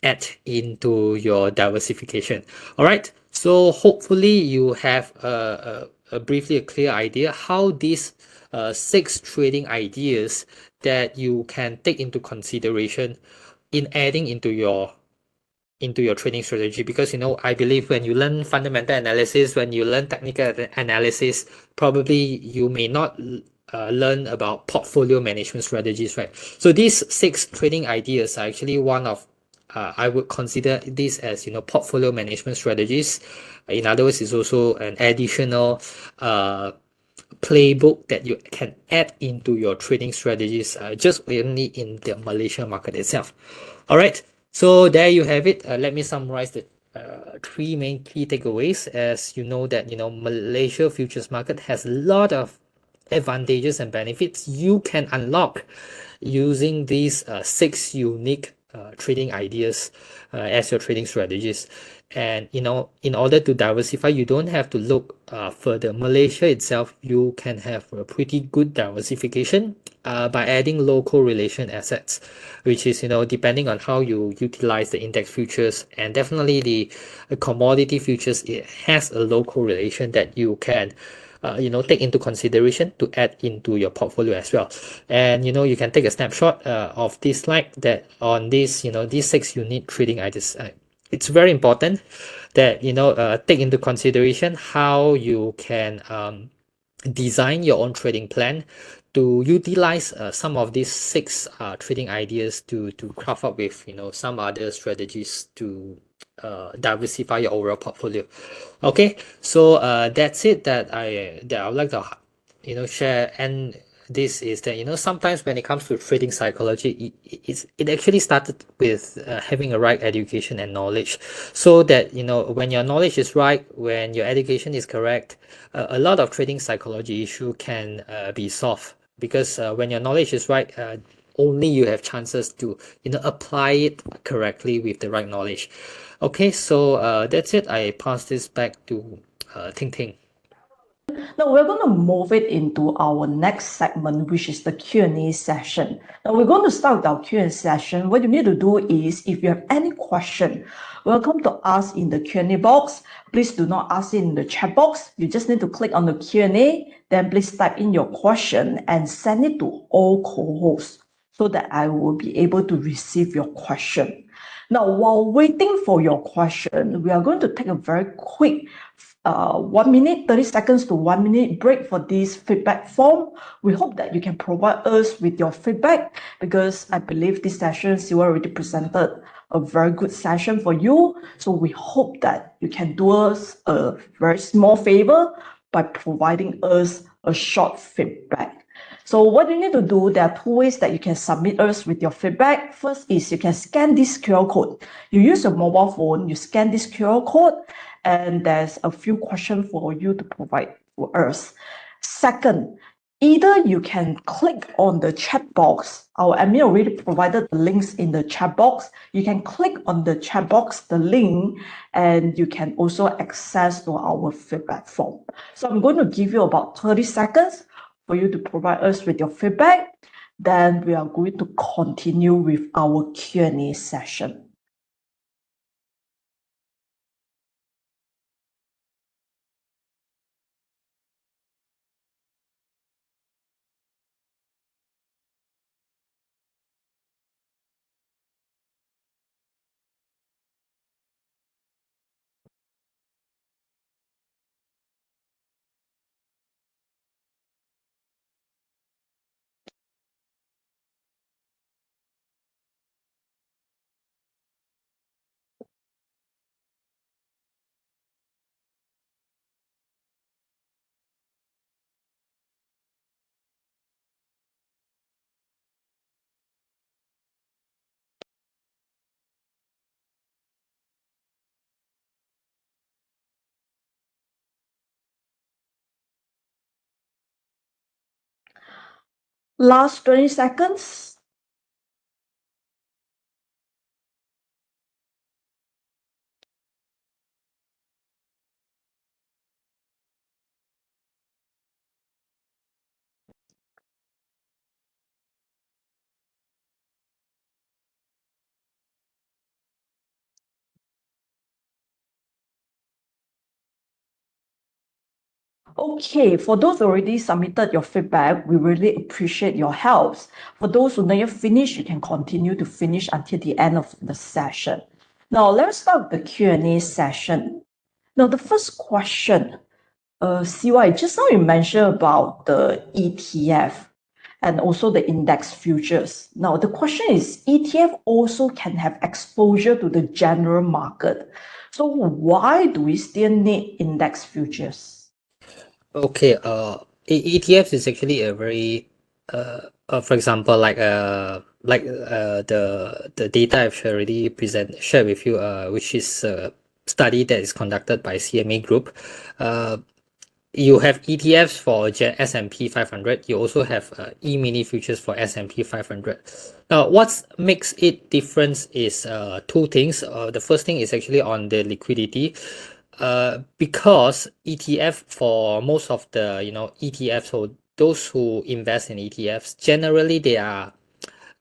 add into your diversification. All right. So hopefully you have briefly a clear idea how these 6 trading ideas that you can take into consideration in adding into your trading strategy. Because I believe when you learn fundamental analysis, when you learn technical analysis, probably you may not learn about portfolio management strategies, right? So these 6 trading ideas are actually one of I would consider this as portfolio management strategies. In other words, it's also an additional playbook that you can add into your trading strategies just only in the Malaysia market itself. All right, so there you have it. Let me summarize the 3 main key takeaways. As you know that Malaysia futures market has a lot of advantages and benefits you can unlock using these 6 unique trading ideas as your trading strategies. And in order to diversify, you don't have to look further. Malaysia itself, you can have a pretty good diversification by adding low correlation assets, which is depending on how you utilize the index futures. And definitely the commodity futures, it has a low correlation that you can take into consideration to add into your portfolio as well. And you can take a snapshot of this slide that on this these 6 unique trading ideas. It's very important that take into consideration how you can design your own trading plan to utilize some of these 6 trading ideas to craft up with some other strategies to diversify your overall portfolio. Okay, so that's it that I would like to share. And this is that sometimes when it comes to trading psychology, it actually started with having a right education and knowledge, so that when your knowledge is right, when your education is correct, a lot of trading psychology issue can be solved. Because when your knowledge is right, only you have chances to apply it correctly with the right knowledge. Okay, so that's it. I pass this back to Ting Ting. Now we're going to move it into our next segment, which is the Q&A session. Now we're going to start with our Q&A session. What you need to do is, if you have any question, welcome to ask in the Q&A box. Please do not ask it in the chat box. You just need to click on the Q&A, then please type in your question and send it to all co-hosts so that I will be able to receive your question. Now, while waiting for your question, we are going to take a very quick 1 minute, 30 seconds to 1 minute break for this feedback form. We hope that you can provide us with your feedback, because I believe this session, Siwa already presented a very good session for you. So we hope that you can do us a very small favor by providing us a short feedback. So what you need to do, there are 2 ways that you can submit us with your feedback. First is you can scan this QR code. You use your mobile phone, you scan this QR code, and there's a few questions for you to provide for us. Second, either you can click on the chat box. Our admin already provided the links in the chat box. You can click on the chat box, the link, and you can also access to our feedback form. So I'm going to give you about 30 seconds for you to provide us with your feedback. Then we are going to continue with our Q&A session. Last 20 seconds. Okay, for those who already submitted your feedback, we really appreciate your helps. For those who never finished, you can continue to finish until the end of the session. Now, let's start the Q&A session. Now, the first question, CY, just now you mentioned about the ETF and also the index futures. Now, the question is, ETF also can have exposure to the general market. So why do we still need index futures? Okay, ETFs is actually a very for example, the data I've already shared with you, which is a study that is conducted by CMA Group. You have ETFs for S&P 500. You also have E-mini futures for S&P 500. Now, what makes it different is two things. The first thing is actually on the liquidity. Because ETF, for most of the ETFs, or those who invest in ETFs, generally they are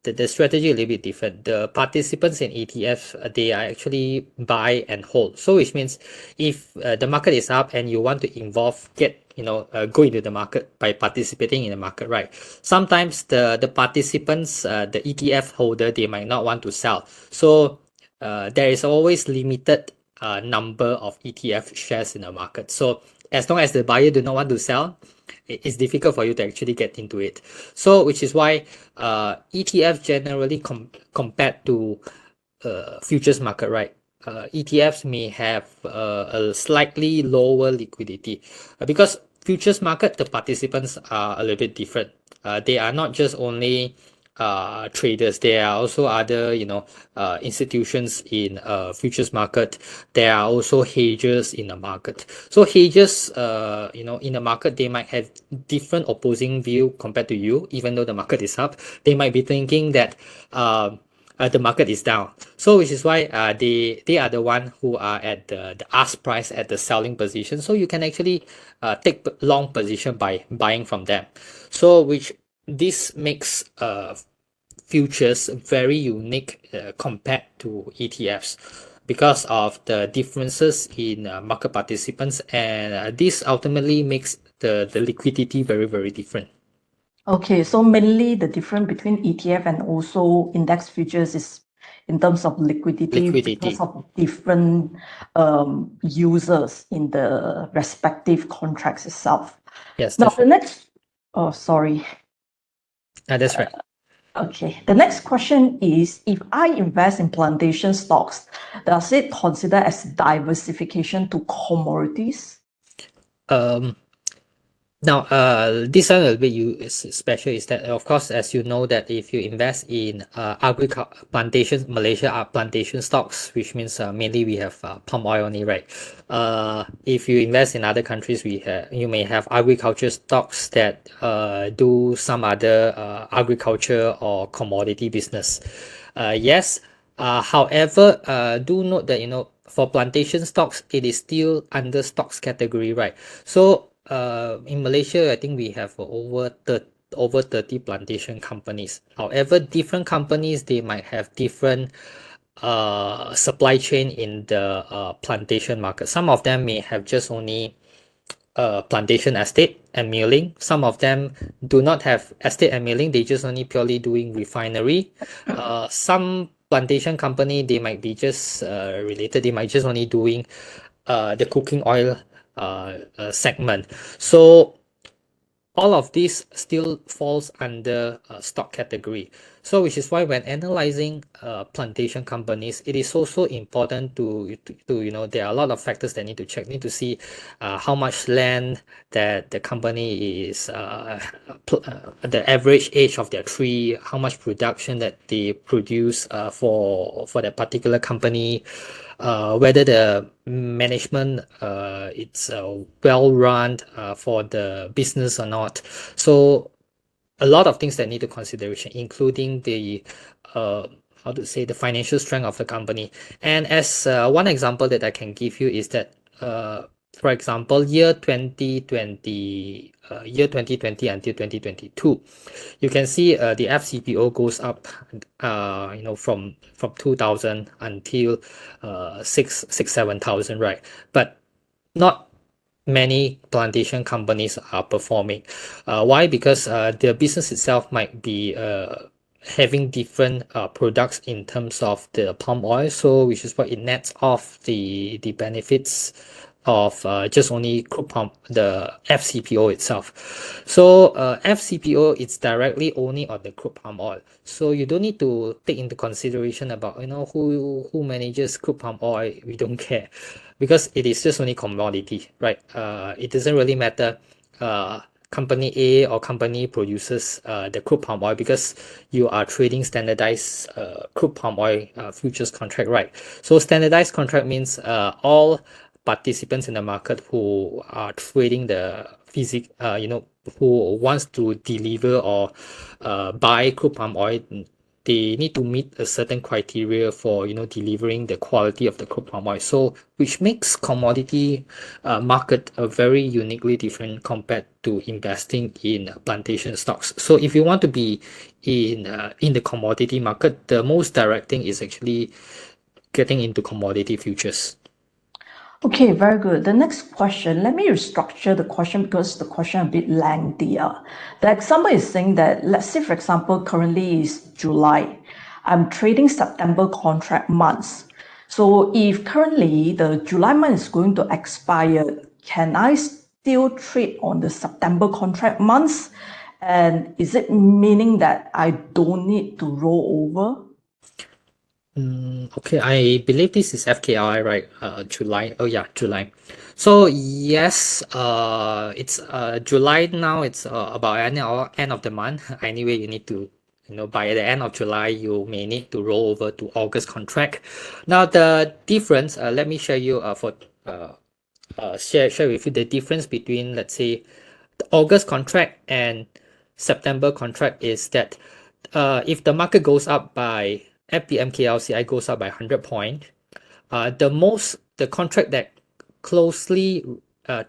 the strategy a little bit different. The participants in ETFs, they are actually buy and hold. So which means if the market is up and you want to go into the market by participating in the market, right? Sometimes the participants, the ETF holder, they might not want to sell. So there is always limited number of ETF shares in the market. So as long as the buyer do not want to sell, it's difficult for you to actually get into it. So which is why ETF generally compared to futures market, right? ETFs may have a slightly lower liquidity because futures market, the participants are a little bit different. They are not just only traders. There are also other institutions in futures market. There are also hedgers in the market. So hedgers in the market, they might have different opposing view compared to you. Even though the market is up, they might be thinking that the market is down. So which is why they are the one who are at the ask price at the selling position. So you can actually take long position by buying from them. So which this makes futures very unique compared to ETFs because of the differences in market participants, and this ultimately makes the liquidity very, very different. Okay, so mainly the difference between ETF and also index futures is in terms of liquidity because of different users in the respective contracts itself. Yes, Now that's the right. next, oh, sorry. That's right. Okay, the next question is, if I invest in plantation stocks, does it consider as diversification to commodities? Now, this one a bit is special is that, of course, as you know, that if you invest in plantations, Malaysia are plantation stocks, which means mainly we have palm oil only, right? If you invest in other countries, you may have agriculture stocks that do some other agriculture or commodity business. Yes. However, do note that for plantation stocks, it is still under stocks category, right? So in Malaysia, I think we have over 30 plantation companies. However, different companies, they might have different supply chain in the plantation market. Some of them may have just only plantation estate and milling. Some of them do not have estate and milling. They just only purely doing refinery. Some plantation company, they might be just related. They might just only doing the cooking oil segment. So all of this still falls under stock category. So which is why when analyzing plantation companies, it is also important to there are a lot of factors that need to check. Need to see how much land that the company is, the average age of their tree, how much production that they produce for that particular company, whether the management it's well run for the business or not. So a lot of things that need to consideration, including the how to say, the financial strength of the company. And as one example that I can give you is that for example, year 2020 until 2022, you can see the FCPO goes up from 2000 until 7,000, right? But not many plantation companies are performing. Why? Because their business itself might be having different products in terms of the palm oil, so which is why it nets off the benefits of just only crude palm, the FCPO itself. So FCPO, it's directly only on the crude palm oil, so you don't need to take into consideration about who manages crude palm oil. We don't care, because it is just only commodity, right? It doesn't really matter company A or company produces the crude palm oil, because you are trading standardized crude palm oil futures contract, right? So standardized contract means all participants in the market who are trading the who wants to deliver or buy crude palm oil, they need to meet a certain criteria for delivering the quality of the crude palm oil. So which makes commodity market a very uniquely different compared to investing in plantation stocks. So if you want to be in the commodity market, the most direct thing is actually getting into commodity futures. Okay, very good. The next question, let me restructure the question because the question a bit lengthier. The example is saying that, let's say, for example, currently is July. I'm trading September contract months. So if currently the July month is going to expire, can I still trade on the September contract months? And is it meaning that I don't need to roll over? Okay, I believe this is FKRI, right? July. Oh yeah, July. So yes, it's July now. It's about end of the month. Anyway, you need to, by the end of July, you may need to roll over to August contract. Now the difference, let me share you share with you the difference between, let's say, the August contract and September contract is that if the market goes up by FBM KLCI goes up by 100 points, the contract that closely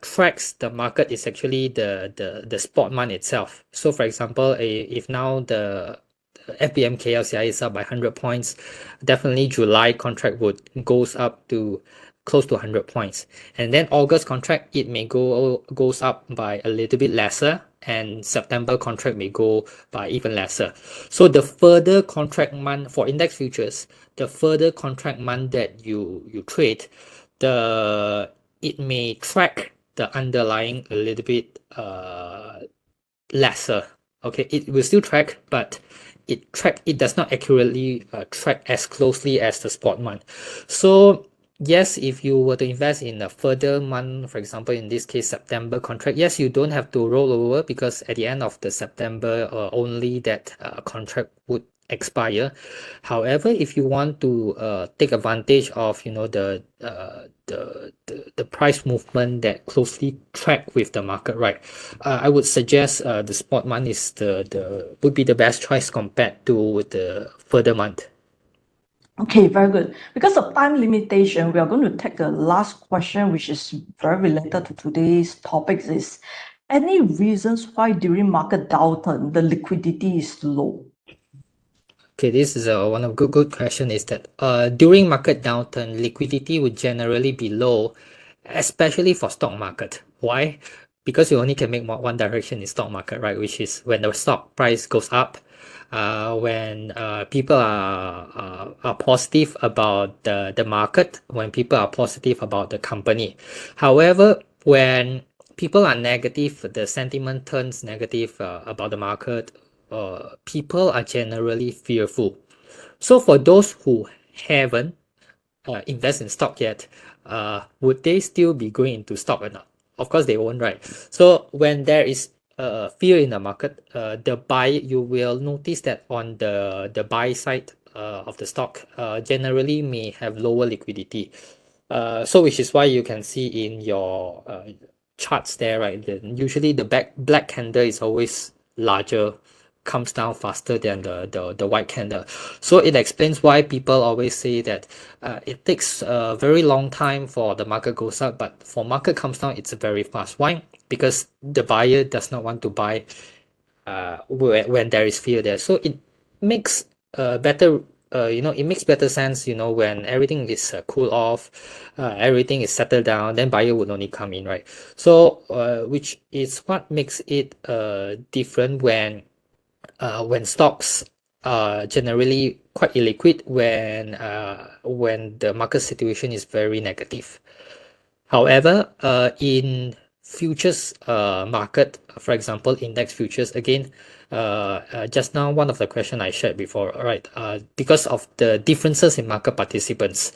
tracks the market is actually the spot month itself. So for example, if now the FBM KLCI is up by 100 points, definitely July contract would goes up to close to 100 points, and then August contract, it may goes up by a little bit lesser, and September contract may go by even lesser. So the further contract month for index futures, the further contract month that you trade, it may track the underlying a little bit lesser. Okay, it will still track, but it does not accurately track as closely as the spot month. So yes, if you were to invest in a further month, for example, in this case, September contract, yes, you don't have to roll over, because at the end of the September, only that contract would expire. However, if you want to take advantage of the price movement that closely track with the market, right? I would suggest the spot month is would be the best choice compared to the further month. Okay, very good. Because of time limitation, we are going to take the last question, which is very related to today's topics, is any reasons why during market downturn, the liquidity is low? Okay, this is one of good question, is that during market downturn, liquidity would generally be low, especially for stock market. Why? Because you only can make one direction in stock market, right? Which is when the stock price goes up, when people are positive about the market, when people are positive about the company. However, when people are negative, the sentiment turns negative about the market, people are generally fearful. So for those who haven't invest in stock yet, would they still be going into stock or not? Of course they won't, right? So when there is fear in the market, you will notice that on the buy side of the stock generally may have lower liquidity. So which is why you can see in your charts there, right? Usually the black candle is always larger comes down faster than the white candle. So it explains why people always say that it takes a very long time for the market goes up, but for market comes down, it's very fast. Why? Because the buyer does not want to buy when there is fear there. So it makes better it makes better sense, when everything is cool off, everything is settled down, then buyer would only come in, right? So which is what makes it different when stocks are generally quite illiquid when the market situation is very negative. However, in futures market, for example, index futures, again, just now, one of the question I shared before, right? Because of the differences in market participants,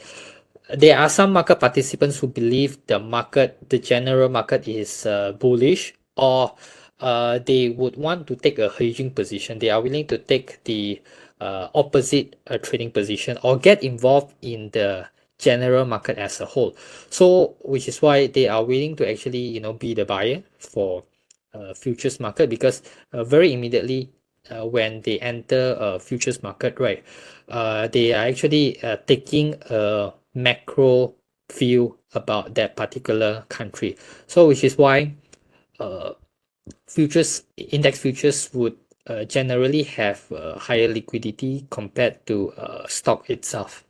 there are some market participants who believe the general market is bullish, or they would want to take a hedging position. They are willing to take the opposite trading position or get involved in the general market as a whole. So which is why they are willing to actually be the buyer for futures market, because very immediately when they enter a futures market, right, they are actually taking a macro view about that particular country. So which is why uh, index futures would generally have higher liquidity compared to stock itself.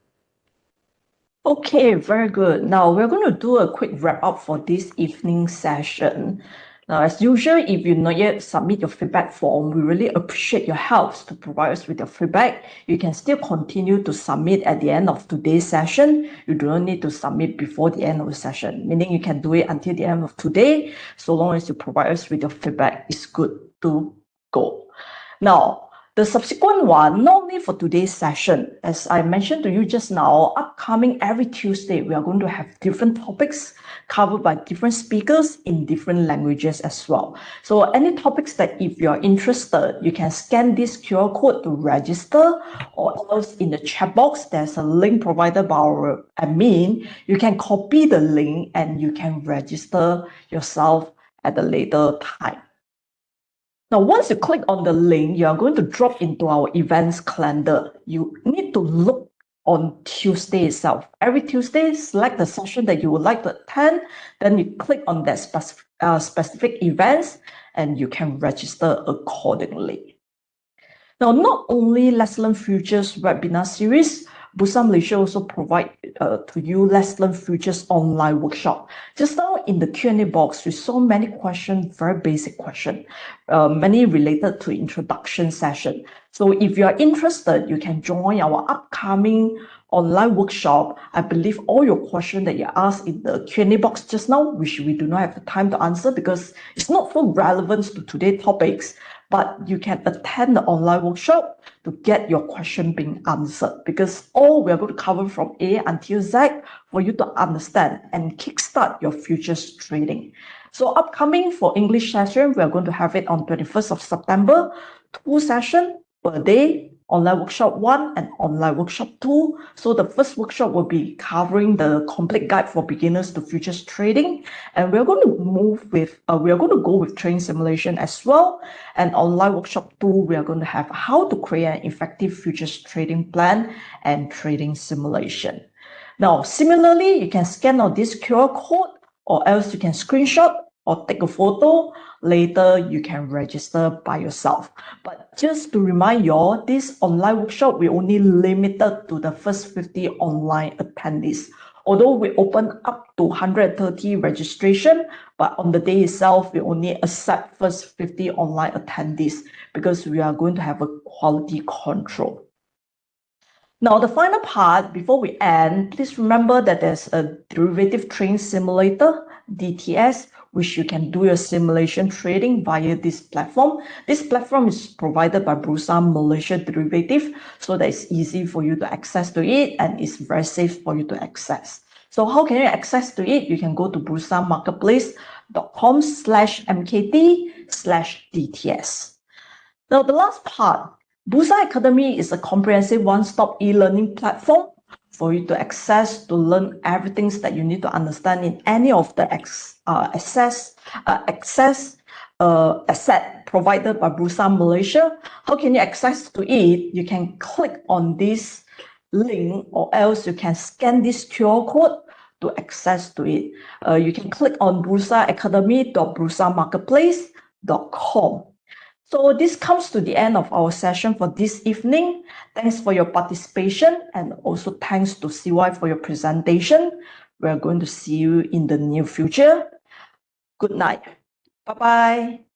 Okay, very good. Now we're going to do a quick wrap up for this evening session. Now, as usual, if you not yet submit your feedback form, we really appreciate your help to provide us with your feedback. You can still continue to submit at the end of today's session. You do not need to submit before the end of the session, meaning you can do it until the end of today. So long as you provide us with your feedback, it's good to go. Now, the subsequent one, not only for today's session, as I mentioned to you just now, upcoming every Tuesday, we are going to have different topics covered by different speakers in different languages as well. So any topics that if you're interested, you can scan this QR code to register, or else in the chat box, there's a link provided by our admin. You can copy the link and you can register yourself at a later time. Now, once you click on the link, you are going to drop into our events calendar. You need to look on Tuesday itself. Every Tuesday, select the session that you would like to attend. Then you click on that specific events and you can register accordingly. Now, not only Let's Learn Futures webinar series, Bursa Malaysia also provide to you Let's Learn Futures online workshop. Just now in the Q&A box, we saw many questions, very basic questions, many related to introduction session. So if you are interested, you can join our upcoming online workshop. I believe all your questions that you asked in the Q&A box just now, which we do not have the time to answer because it's not so relevant to today's topics, but you can attend the online workshop to get your question being answered, because all we are going to cover from A until Z for you to understand and kickstart your futures trading. So upcoming for English session, we are going to have it on 21st of September, 2 sessions per day, online workshop 1 and online workshop 2. So the first workshop will be covering the complete guide for beginners to futures trading, and we're going to go with trading simulation as well. And online workshop 2, we are going to have how to create an effective futures trading plan and trading simulation. Now, similarly, you can scan out this QR code, or else you can screenshot or take a photo. Later, you can register by yourself. But just to remind you all, this online workshop will only limited to the first 50 online attendees. Although we open up to 130 registration, but on the day itself, we only accept first 50 online attendees because we are going to have a quality control. Now, the final part, before we end, please remember that there's a derivative trading simulator, DTS, which you can do your simulation trading via this platform. This platform is provided by Bursa Malaysia Derivative, so that it's easy for you to access to it and it's very safe for you to access. So how can you access to it? You can go to bursamarketplace.com/mkt/DTS. Now, the last part, Bursa Academy is a comprehensive one-stop e-learning platform for you to access to learn everything that you need to understand in any of the asset provided by Bursa Malaysia. How can you access to it? You can click on this link, or else you can scan this QR code to access to it. You can click on bursaacademy.bursamarketplace.com. So this comes to the end of our session for this evening. Thanks for your participation, and also thanks to CY for your presentation. We're going to see you in the near future. Good night. Bye-bye.